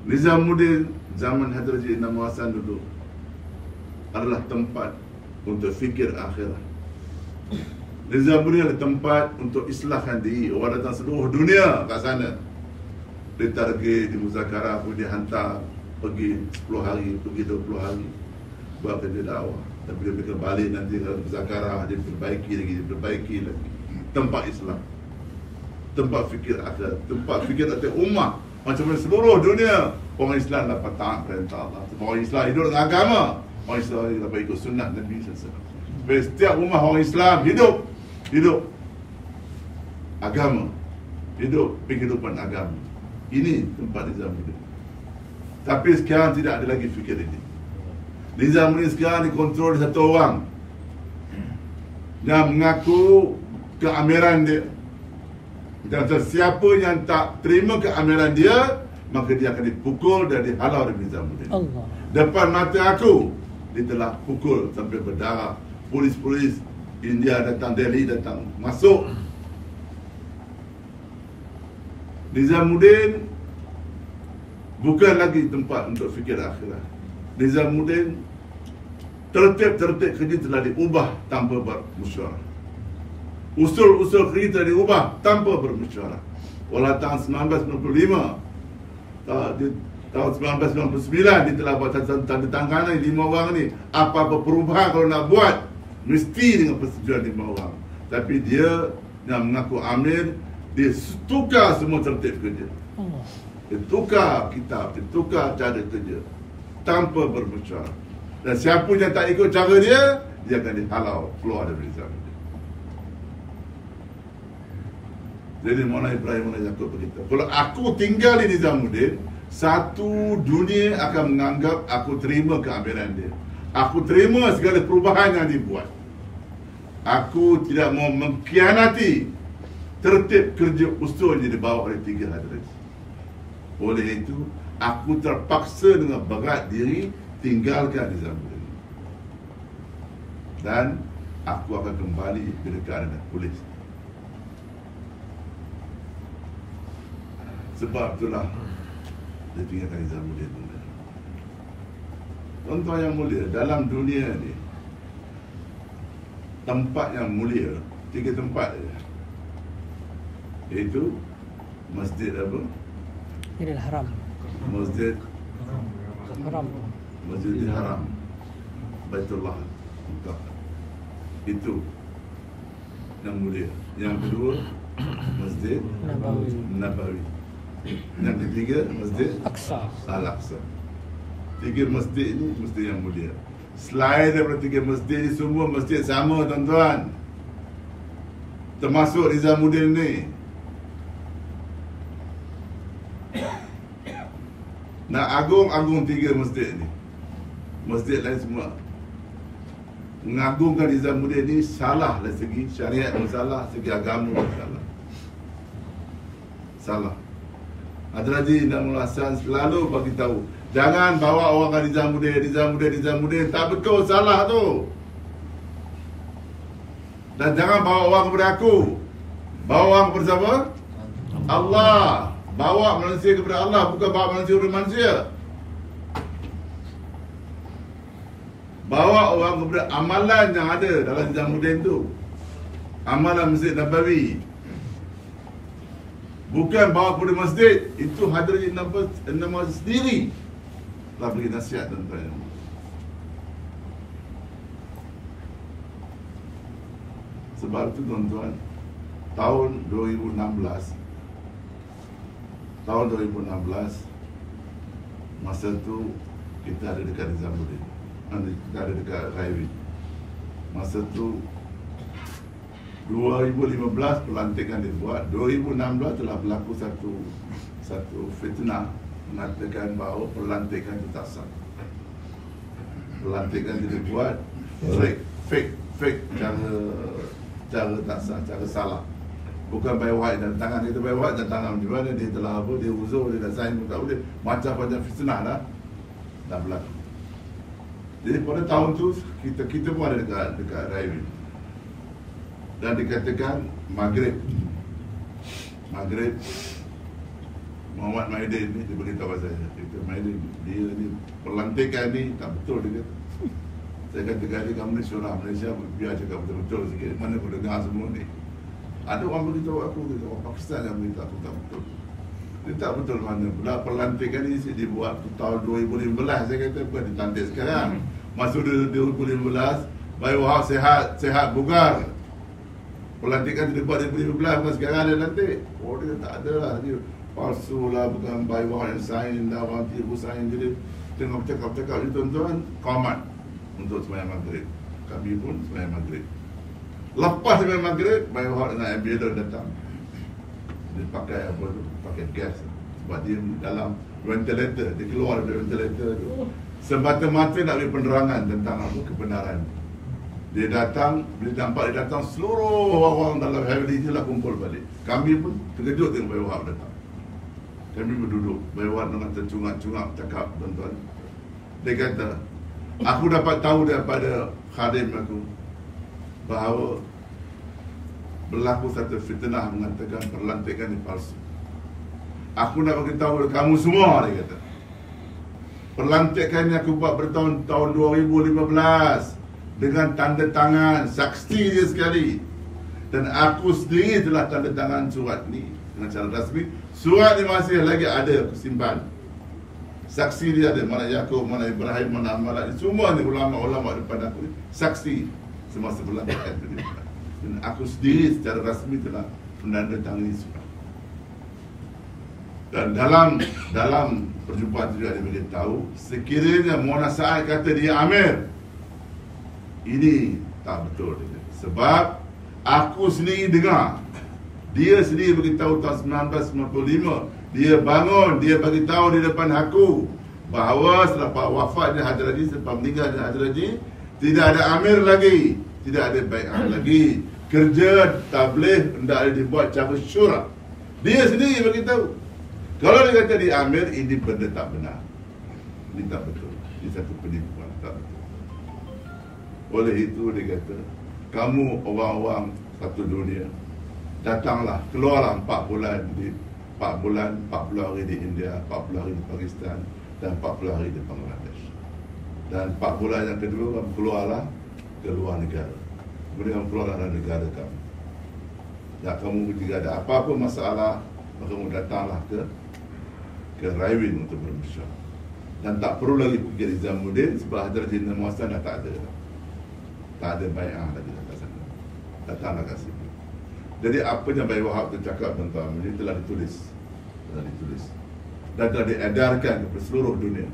Nizamuddin zaman Hadraji Imam Hasan dulu adalah tempat untuk fikir akhirat. Nizamuddin adalah tempat untuk islahkan diri. Orang datang seluruh dunia kat sana. Dia target, di muzakarah pun dia hantar pergi 10 hari, pergi 20 hari buat kerja dakwah. Tapi dia bisa balik nanti ke muzakarah, dia perbaiki lagi, dia perbaiki lagi. Tempat Islam, tempat fikir akhirat, tempat fikir atas ummah. Macam mana seluruh dunia orang Islam dapat taat perintah Allah. Orang Islam hidup dengan agama, orang Islam dapat ikut sunnah Nabi SAW. Setiap ummah orang Islam hidup agama, hidup kehidupan agama. Ini tempat Nizamuddin. Tapi sekarang tidak ada lagi fikir ini. Nizamuddin sekarang dikontrol satu orang yang mengaku keamiran dia. Dan sesiapa yang tak terima keamiran dia, maka dia akan dipukul dan dihalau dari Nizamuddin. Allah. Depan mata aku, dia telah pukul sampai berdarah. Polis-polis India datang, Delhi datang, masuk. Nizamuddin bukan lagi tempat untuk fikir akhirat. Nizamuddin tertib-tertib kerja telah diubah tanpa bermusyawarah. Usul-usul kerja telah diubah tanpa bermusyawarah. Walau tahun 1995, tahun 1999 dia telah buat tanda tangan 5 orang ni. Apa-apa perubahan kalau nak buat, mesti dengan persetujuan 5 orang. Tapi dia yang mengaku amir, dia tukar semua tertib kerja. Dia tukar kitab, dia tukar cara kerja tanpa bermusyawarah. Dan siapa yang tak ikut cara dia, dia akan dihalau keluar dari Nizamuddin. Jadi Maulana Ibrahim Maulana Yaakob berkata, kalau aku tinggal di Nizamuddin, satu dunia akan menganggap aku terima keamiran dia. Aku terima segala perubahan yang dibuat. Aku tidak mau mengkhianati tertib kerja usul yang dibawa oleh 3 hadrat. Oleh itu, aku terpaksa dengan berat diri tinggalkan Nizamuddin. Dan aku akan kembali bila keadaan pulih. Sebab itulah dia tinggalkan Nizamuddin. Tuan-tuan yang mulia, dalam dunia ni tempat yang mulia 3 tempat saja. Iaitu Masjid apa? Masjidil Haram. Masjid Haram. Masjidil Haram, Baitullah. Itu yang mulia. Yang kedua Masjid Nabawi. Yang ketiga Masjid Al-Aqsa. 3 masjid ini masjid yang mulia. Selain daripada 3 masjid ini, semua masjid sama tuan-tuan, termasuk Nizamuddin ni. Nak agung 3 masjid ni. Masjid lain semua mengagungkan Nizamuddin ni salah dari segi syariat pun salah, segi agama pun salah. Hadraji Imam Hasan selalu bagi tahu, jangan bawa orang ke Nizamuddin, tak betul, salah tu. Dan jangan bawa orang kepada aku. Bawa orang kepada siapa? Allah. Bawa manusia kepada Allah, bukan bawa manusia kepada manusia. Bawa orang kepada amalan yang ada dalam Nizamuddin tu. Amalan Masjid Nabawi. Bukan bawa kepada masjid. Itu Hadraji nama sendiri telah beri nasihat tuan-tuan. Sebab itu tuan-tuan, tahun 2016, masa tu kita ada dekat Nizamuddin, kita ada dekat Raiwi. Masa tu 2015 pelantikan dibuat. 2016 telah berlaku satu fitnah mengatakan bahawa pelantikan itu tak sah. Pelantikan dibuat fake, cara tak sah, cara salah. Bukan bayar wahid dan tangan. Kita bayar wahid dan tangan di mana dia telah apa, dia uzur, dia dah sign pun tak boleh. Macam-macam fitnah dah berlaku. Jadi pada tahun tu kita pun ada dekat Railway. Dan dikatakan Maghrib Muhammad Maidin ni dia beritahu pada saya, kata Maidin, dia ni pelantikan ni tak betul, dia kata. Saya kata kali kamu ni syurah Malaysia, biar cakap betul-betul sikit, mana aku dengar semua ni. Ada orang beritahu aku, kata orang Pakistan yang beritahu aku tak betul. Dia tak betul mana pula pelantikan ni dibuat tahun 2015, saya kata bukan ditantik sekarang. Masa 2015 Bayu Wahab sihat bugar. Pelantikan tu dibuat 2015, bukan sekarang ada lantik. Oh dia tak ada lah, dia palsu lah, bukan Bayu Wahab yang sign dah, orang tipu sign. Jadi tengok cakap-cakap ni tuan-tuan, qamat untuk sembahyang maghrib. Kami pun sembahyang maghrib. Lepas sembahyang maghrib, Bayu Wahab dengan ambulans datang. Dia pakai apa tu, pakai gas. Sebab dia dalam ventilator, dia keluar dari ventilator tu. Semata-mata nak beri penerangan tentang apa kebenaran. Dia datang, bila nampak dia datang, seluruh orang dalam Heavenly je lah kumpul balik. Kami pun terkejut tengok Bayu Wahab datang. Kami berduduk, Bayu Wahab dengan tercungap-cungap cakap, tuan-tuan. Dia kata, aku dapat tahu daripada khadim aku bahawa berlaku satu fitnah mengatakan perlantikan ni palsu. Aku nak beritahu kepada kamu semua, dia kata. Perlantikan ni aku buat bertahun 2015 dengan tanda tangan saksi dia sekali. Dan aku sendiri telah tanda tangan surat ni dengan cara rasmi. Surat ni masih lagi ada aku simpan. Saksi dia ada, mana Yaakob, mana Ibrahim, mana Amalat, semua ni ulama-ulama depan aku ni saksi semasa perlantikan tu. Dan aku sendiri secara rasmi telah menandatangani surat. Dan dalam perjumpaan itu dia beritahu, sekiranya Mona Said kata dia Amir, ini tak betul. Sebab aku sendiri dengar, dia sendiri beritahu tahun 1995, dia bangun, dia beritahu di depan aku bahawa selepas wafatnya Haji Raji, selepas meninggalnya Haji Raji, tidak ada Amir lagi, tidak ada bai'ah lagi. Kerja tabligh hendak dibuat cara syura. Dia sendiri beritahu. Kalau dia kata dia Amir, ini benda tak benar. Ini tak betul. Ini satu penipuan, tak betul. Oleh itu dia kata, kamu orang-orang satu dunia, datanglah, keluarlah 4 bulan, 40 hari di India, 40 hari di Pakistan, dan 40 hari di Bangladesh. Dan 4 bulan yang kedua, kamu keluarlah ke luar negara. Kemudian kamu keluarlah dari negara kamu. Dan kamu jika ada apa-apa masalah, maka kamu datanglah ke Railway untuk bermesyuarat. Dan tak perlu lagi pergi di Nizamuddin sebab Haji Raji Muhsin dah tak ada. Tak ada bai'ah lagi kat sana. Datanglah kat sini. Jadi apa yang Bayu Wahab tu cakap tuan-tuan, ini telah ditulis. Dan telah diedarkan kepada seluruh dunia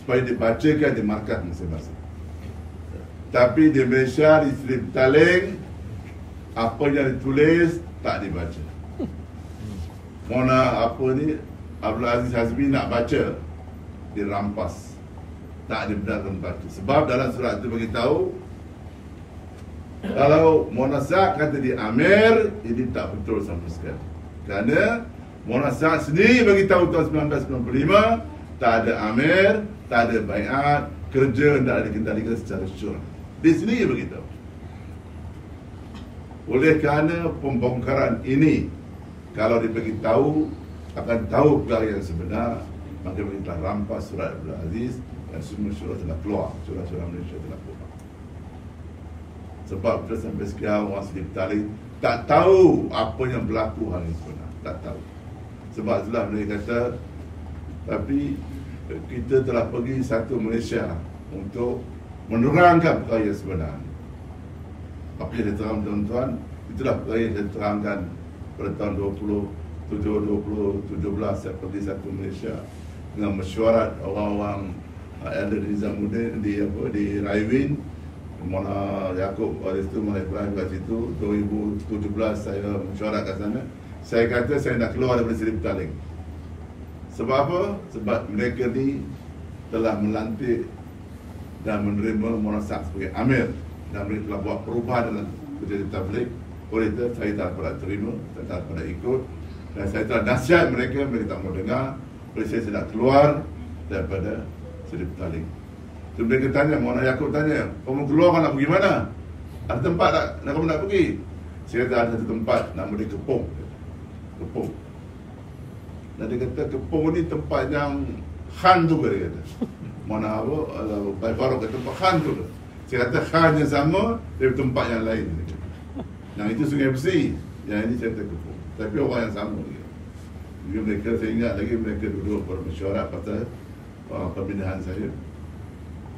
supaya dibacakan di markas masing-masing. Tapi di Malaysia, di Sri Petaling, apa yang ditulis tak dibaca. Mona apa ni, Abdul Aziz Hazmi nak baca, dirampas. Tak dibenarkan baca. Sebab dalam surat itu beritahu, kalau Mona Said kata dia Amir, ini tak betul sama sekali. Kerana Mona Said sendiri beritahu tahun 1995, tak ada Amir, tak ada bai'at, kerja hendak dikendalikan secara syura. Dia sendiri beritahu. Oleh kerana pembongkaran ini, kalau diberitahu, akan tahu perkara yang sebenar, maka kita rampas surat Abdul Aziz dan semua syurah telah keluar, syurah-syurah Malaysia telah keluar. Sebab kita sampai sekarang orang Sri Petaling tak tahu apa yang berlaku hari sebenar, tak tahu. Sebab itulah mereka kata, tapi kita telah pergi satu Malaysia untuk menerangkan perkara yang sebenar. Apa yang diterang tuan-tuan, itulah perkara yang diterangkan pada tahun 2017 saya pergi satu Malaysia dengan mesyuarat orang-orang elder Nizamuddin di Railway, Mona Yaakob oleh itu, Mona Ibrahim kat situ. 2017 saya mesyuarat kat sana. Saya kata saya nak keluar daripada Sri Petaling. Sebab apa? Sebab mereka ni telah melantik dan menerima Mona Said sebagai Amir, dan mereka telah buat perubahan dalam kerja tabligh Oleh itu saya tak pernah terima, saya tak pernah ikut, dan saya telah nasihat mereka, mereka tak mau dengar. Oleh saya nak keluar daripada Seri Petaling. So, mereka tanya, Mona Yaakob tanya, kamu keluar kan nak pergi mana? Ada tempat tak kamu nak pergi? Saya kata ada satu tempat, nama dia Kepong. Kepong. Dan dia kata Kepong ni tempat yang khan tu dia kata. Mana apa, Baik Farouk kata tempat khan tu. Saya kata khan yang sama, dari tempat yang lain. Yang itu Sungai Besi, yang ini saya kata Kepong. Tapi orang yang sama dia. Jadi mereka, saya ingat lagi mereka duduk bermesyuarat pasal pembinaan saya.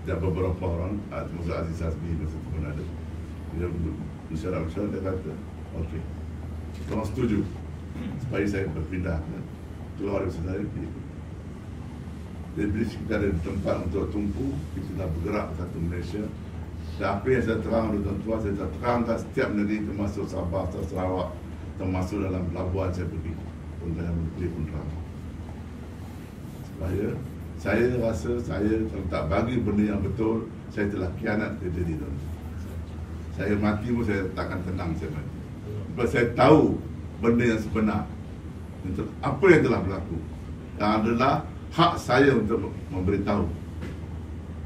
Dan beberapa orang, termasuk Aziz Hasbi masa tu pun ada. Dia duduk mesyuarat, dia kata, okey, korang setuju supaya saya berpindah keluar dari sana. Dia beri kita ada tempat untuk tumpu, kita dah bergerak ke satu Malaysia. Dan apa yang saya terang oleh tuan-tuan, saya dah terangkan setiap negeri termasuk Sabah, Sarawak, termasuk dalam pelabuhan saya pergi. Tuan-tuan yang Menteri pun terang. Supaya saya rasa saya kalau tak bagi benda yang betul, saya telah khianat ke diri tuan-tuan. Saya mati pun saya takkan tenang saya mati. Sebab saya tahu benda yang sebenar. Apa yang telah berlaku. Dan adalah hak saya untuk memberitahu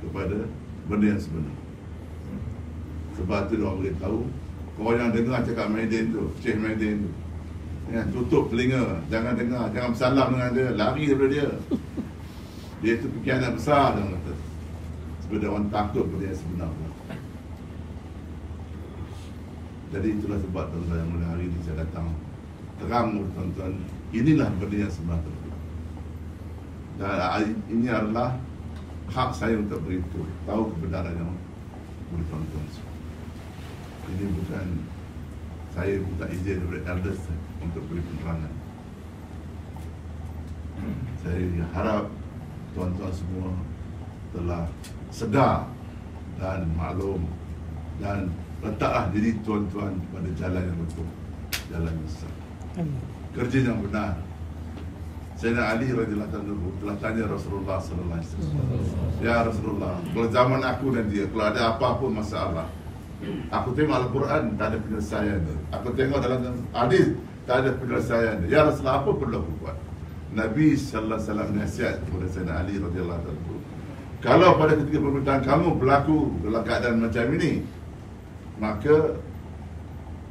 kepada benda yang sebenar. Sebab tu orang beritahu, kau yang dengar cakap Maidin tu, Syekh Maidin tu, tutup telinga, jangan dengar, jangan bersalam dengan dia, lari daripada dia. Dia tu pengkhianat besar dalam kata. Sebab dia orang takut benda yang sebenar. Jadi itulah sebab tuan-tuan yang mulai hari ini saya datang terang kepada tuan-tuan, inilah benda yang sebenar tersebut. Dan ini adalah hak saya untuk beritahu, tahu kebenaran yang boleh tuan-tuan. Ini bukan, saya minta izin daripada elders untuk beri penerangan. Saya harap tuan-tuan semua telah sedar dan maklum dan letaklah diri tuan-tuan pada jalan yang betul, jalan yang sesat, kerja yang benar. Sayyidina Ali radhiyallahu anhu telah tanya Rasulullah sallallahu alaihi wasallam, ya Rasulullah, kalau zaman aku dan dia, kalau ada apa-apa masalah, aku tengok Al-Quran tak ada penyelesaian, aku tengok dalam hadis tak ada penyelesaian, ya Rasulullah, apa perlu aku buat? Nabi sallallahu alaihi wasallam nasihat kepada Sayyidina Ali radhiyallahu anhu, kalau pada ketika pemerintahan kamu berlaku dalam keadaan macam ini, maka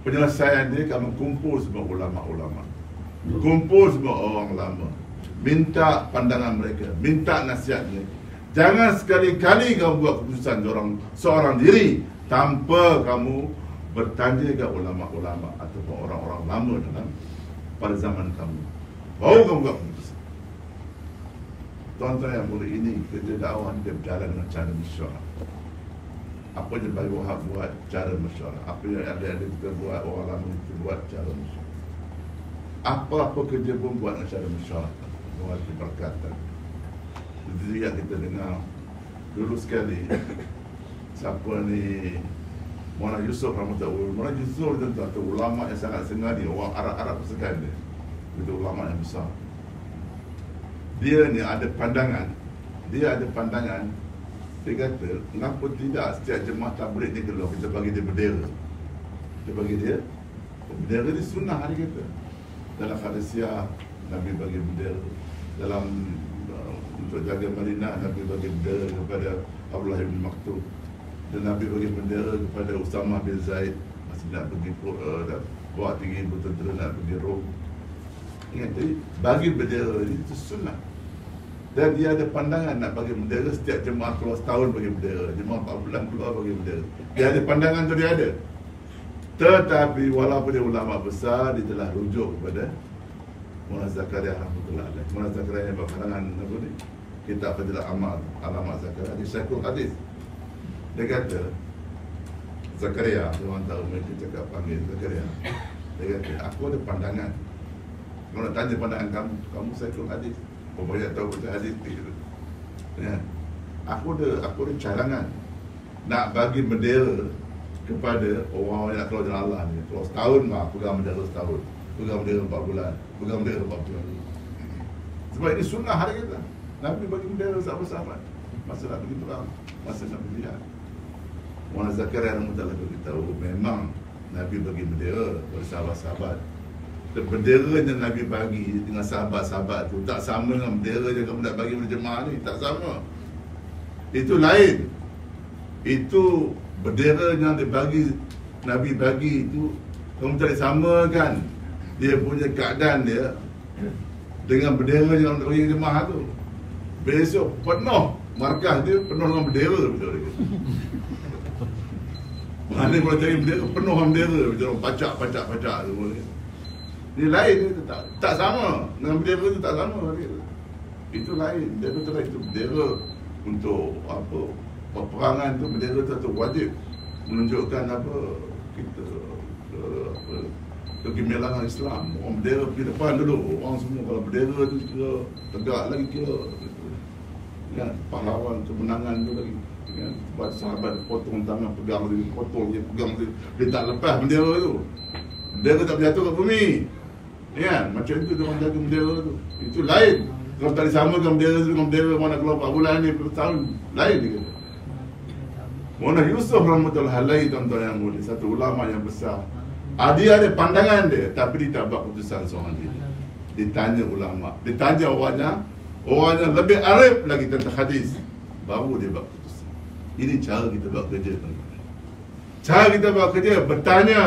penyelesaian dia kamu kumpul semua ulama-ulama, kumpul semua orang lama, minta pandangan mereka, minta nasihat mereka. Jangan sekali-kali kamu buat keputusan seorang diri tanpa kamu bertanya ke ulama-ulama ataupun orang-orang lama dalam pada zaman kamu, baru kamu buat keputusan. Tuan-tuan yang boleh, ini kerja dakwah dia berjalan dengan cara mesyuarat. Apa yang Bayi Wahab buat, cara mesyuarat. Apa yang ada kita buat, orang lama kita buat, cara mesyuarat. Apa-apa kerja pun buat dengan cara mesyuarat, buat keberkatan. Jadi yang kita dengar dulu sekali, siapa ni, Maulana Yusuf rahmatullah. Maulana Yusuf tuan-tuan tu ulama yang sangat sengaja, orang Arab sekali dia. Itu ulama yang besar. Dia ni ada pandangan. Dia kata, kenapa tidak setiap jemaah tabligh ni kalau kita bagi dia bendera. Kita bagi dia bendera ni sunnah, dia kata. Dalam Hadisiyah Nabi bagi bendera. Dalam untuk jaga Madinah, Nabi bagi bendera kepada Abdullah bin Maktum. Dan Nabi bagi bendera kepada Usamah bin Zaid, masih nak pergi bawa tinggi tentera nak pergi Rom. Ingat tadi, bagi bendera itu sunnah. Dan dia ada pandangan nak bagi bendera setiap jemaah keluar setahun bagi bendera, jemaah 4 bulan keluar bagi bendera. Dia ada pandangan tu, dia ada. Tetapi walaupun dia ulama besar, dia telah rujuk kepada Maulana Zakaria rahmatullah alaih. Maulana Zakaria yang berkarangan apa ni? Kitab Fadilah Amal, Alamat Zakaria, di Syekhul Hadis. Dia kata, Zakaria, orang tahu mereka cakap panggil Zakaria. Dia kata, aku ada pandangan. Kalau nak tanya pandangan kamu Syekhul Hadis. Oh, banyak tahu baca hadis gitu. Ya. Aku ada cadangan nak bagi bendera kepada orang yang nak keluar jalan Allah ni. Kalau setahun mah pegang bendera setahun, pegang bendera 4 bulan, pegang bendera 4 bulan. Sebab ini sunnah hari kita. Nabi bagi bendera sahabat-sahabat masa nak pergi perang, masa nak pergi jihad. Maulana Zakaria rahmatullah beritahu, memang Nabi bagi bendera kepada sahabat-sahabat. Dan bendera yang Nabi bagi dengan sahabat-sahabat tu tak sama dengan bendera yang kamu nak bagi pada jemaah ni. Tak sama. Itu lain. Itu bendera yang Nabi bagi itu, kamu tak samakan dia punya keadaan dia dengan bendera yang nak bagi jemaah tu. Besok penuh markah dia penuh dengan bendera, betul dia. Mana kalau cari bendera penuh dengan bendera, betul, pacak tu. Dia lain, tak sama dengan bendera tu, tak sama dia. Itu lain. Dia betul itu bendera untuk apa, peperangan tu, bendera tu wajib menunjukkan apa kita kegemilangan Islam. Orang bendera pergi depan dulu, orang semua kalau bendera tu kira tegak lagi, kira kan, pahlawan kemenangan tu lagi kan. Buat sahabat potong tangan, pegang dia, potong dia, pegang dia tak lepas bendera tu. Bendera tak berjatuh kat bumi kan, macam itu dia orang jaga bendera tu. Itu lain. Kalau tak disamakan bendera tu dengan bendera mana keluar 4 bulan ni per tahun, lain dia kata. Mona Yusuf rahmatullahi alaihi, tuan-tuan yang mulia, satu ulama yang besar. Dia ada pandangan dia, tapi dia tak buat keputusan seorang diri. Ditanya ulama, ditanya orang yang lebih arif lagi tentang hadis, baru dia buat keputusan. Ini cara kita buat kerja, tuan-tuan. Cara kita buat kerja, bertanya,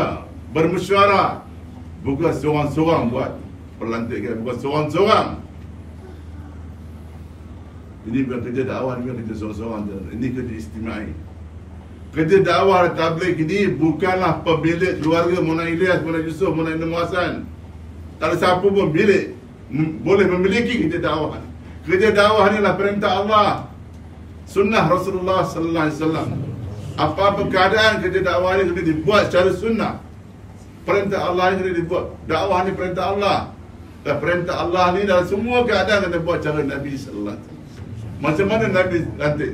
bermesyuarah. Bukan seorang-seorang buat pelantikan, bukan seorang-seorang. Ini bukan kerja dakwah, ini bukan kerja seorang-seorang. Ini kerja istimai. Kerja dakwah tabligh ini bukanlah pemilik keluarga Mona Ilyas, Mona Yusuf, Mona Ibn Muhassan. Tak ada siapa pun boleh memiliki kerja dakwah. Kerja dakwah ni adalah perintah Allah, sunnah Rasulullah sallallahu alaihi wasallam. Apa-apa keadaan kerja dakwah ni kena dibuat secara sunnah. Perintah Allah ni kena dibuat. Dakwah ni perintah Allah. Dan perintah Allah ni dalam semua keadaan kena buat cara Nabi sallallahu alaihi wasallam. Macam mana Nabi nanti?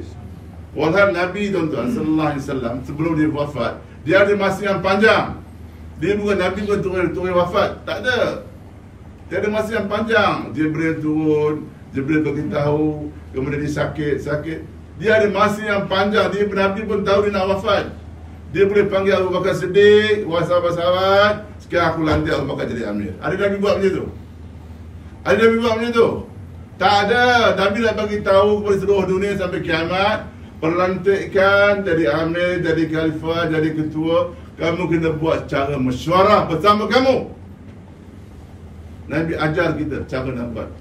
Walhal Nabi, tuan-tuan, sallallahu alaihi wasallam, sebelum dia wafat, dia ada masa yang panjang. Dia bukan Nabi pun turun wafat. Tak ada. Dia ada masa yang panjang. Jibril turun, Jibril beritahu, kemudian dia sakit. Dia ada masa yang panjang. Dia Nabi pun tahu dia nak wafat. Dia boleh panggil Abu Bakar Siddiq, wahai sahabat-sahabat, sekarang aku lantik Abu Bakar jadi amir. Ada Nabi buat macam tu? Ada Nabi buat macam tu? Tak ada. Nabi dah bagi tahu kepada seluruh dunia sampai kiamat, perlantikan jadi amir, jadi khalifah, jadi ketua, kamu kena buat cara mesyuarah bersama kamu. Nabi ajar kita cara nak buat.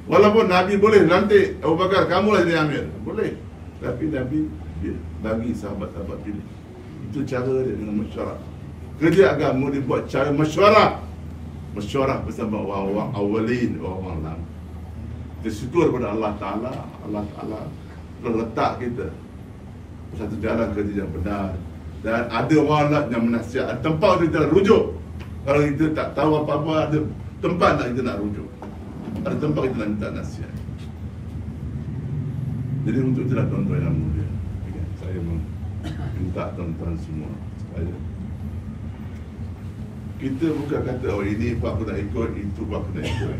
Walaupun Nabi boleh lantik Abu Bakar, kamulah jadi amir, boleh. Tapi Nabi dia bagi sahabat-sahabat pilih. Itu cara dia dengan mesyuarah. Kerja agama dia buat cara mesyuarah. Mesyuarah bersama orang-orang awalin, orang-orang lama. Kita syukur kepada Allah Ta'ala. Allah Ta'ala letak kita satu jalan kerja yang benar. Dan ada orang yang menasihat, ada tempat kita nak rujuk. Kalau kita tak tahu apa-apa, ada tempat nak kita nak rujuk, ada tempat kita nak minta nasihat. Jadi untuk itulah tuan-tuan yang mulia, saya minta tuan-tuan semua supaya kita bukan kata, oh ini buat aku nak ikut, itu buat aku nak ikut.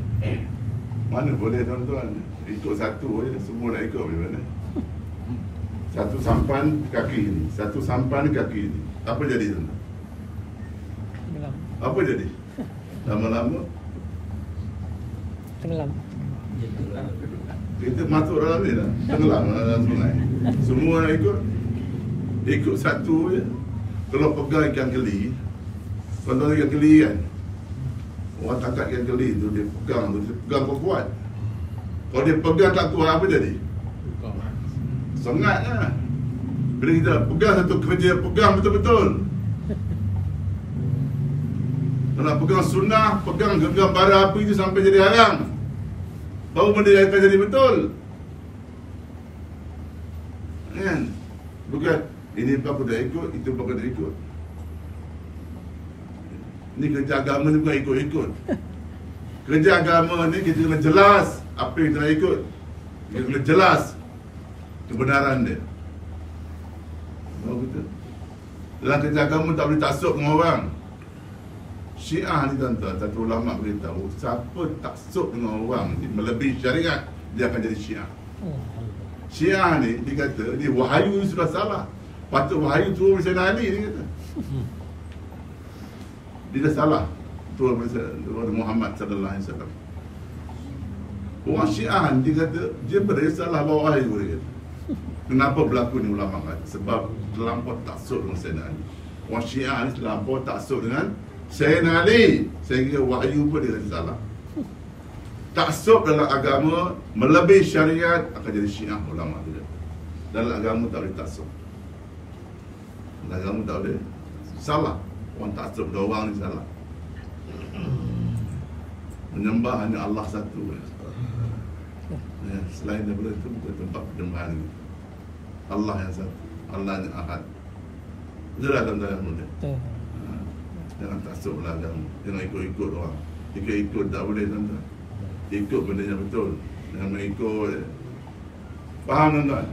Mana boleh tuan-tuan, ikut satu je, semua nak ikut macam mana? Satu sampan kaki ini, satu sampan kaki ini. Apa jadi tuan-tuan? Apa jadi? Lama-lama tenggelam. Kita masuk dalam ni dah, tenggelam dalam sungai. Semua nak ikut satu je. Kalau pegang ikan keli, tuan-tuan ikan keli kan, orang tangkap ikan keli tu, dia pegang kuat. Kalau dia pegang tak kuat, apa jadi? Sengat lah. Bila kita pegang satu kerja, pegang betul-betul. Kalau pegang sunnah, pegang genggam bara api itu sampai jadi hayang, baru benda akan jadi betul. Kan? Bukan ini aku dah ikut, itu aku dah ikut. Ini kerja agama ni bukan ikut-ikut. Kerja agama ni kita kena jelas apa yang kita nak ikut. Kita kena jelas kebenaran dia. Baru kita dalam kerja agama tak boleh taksub dengan orang. Syiah ni tuan-tuan, satu ulama beritahu, siapa taksub dengan orang ni melebihi syariat, dia akan jadi Syiah. Syiah ni, dia kata, dia wahyu sudah salah, patut wahyu turun dari Sayyidina Ali, dia kata. Dia dah salah Tuhan Muhammad sallallahu alaihi wasallam. Orang Syiah dia kata dia salah bawa air dia kata. Kenapa berlaku ni ulama kata? Sebab terlampau taksub dengan Sayyidina Ali. Orang Syiah ni terlampau taksub dengan Sayyidina Ali sehingga wahyu pun dia kata salah. Taksub dalam agama melebihi syariat akan jadi Syiah ulama dia. Dalam agama tak boleh taksub. Dalam agama tak boleh salah. Orang taksub dua orang ni salah. Menyembah hanya Allah satu. Ya, selain daripada itu bukan tempat penyembahan ini. Allah yang satu, Allah yang ahad. Jelas tuan-tuan yang mulia. Jangan taksublah agama. Jangan ikut-ikut orang. Ikut-ikut tak boleh tuan-tuan. Ikut benda yang betul. Jangan mengikut. Faham tuan-tuan?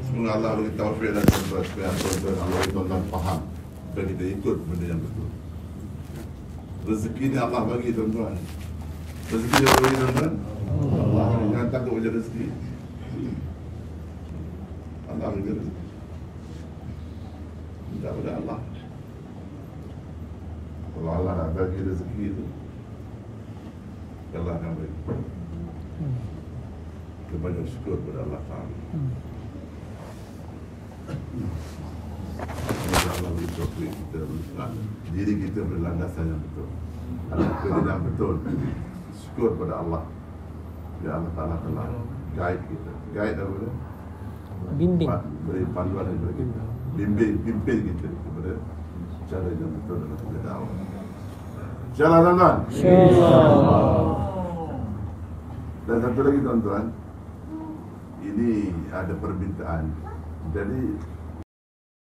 Semoga Allah bagi taufik dan tuan-tuan supaya tuan-tuan Allah bagi tuan-tuan faham supaya kita ikut benda yang betul. Rezeki ni Allah bagi tuan-tuan. Rezeki dia bagi tuan-tuan. Allah bagi. Jangan takut macam rezeki. Allah bagi rezeki. Minta pada Allah. Kalau Allah nak bagi rezeki itu, Allah akan bagi. Kita banyak syukur kepada Allah Ta'ala. Semoga Allah beri taufik kita diri kita berlandasan yang betul. Ada kerja yang betul. Syukur pada Allah. Ya Allah Ta'ala telah guide kita. Guide apa dia? Bimbing. Beri panduan kepada kita. Bimbing kita kepada cara yang betul dalam kita dakwah. InsyaAllah tuan-tuan. InsyaAllah. Dan satu lagi tuan-tuan, ini ada permintaan. Jadi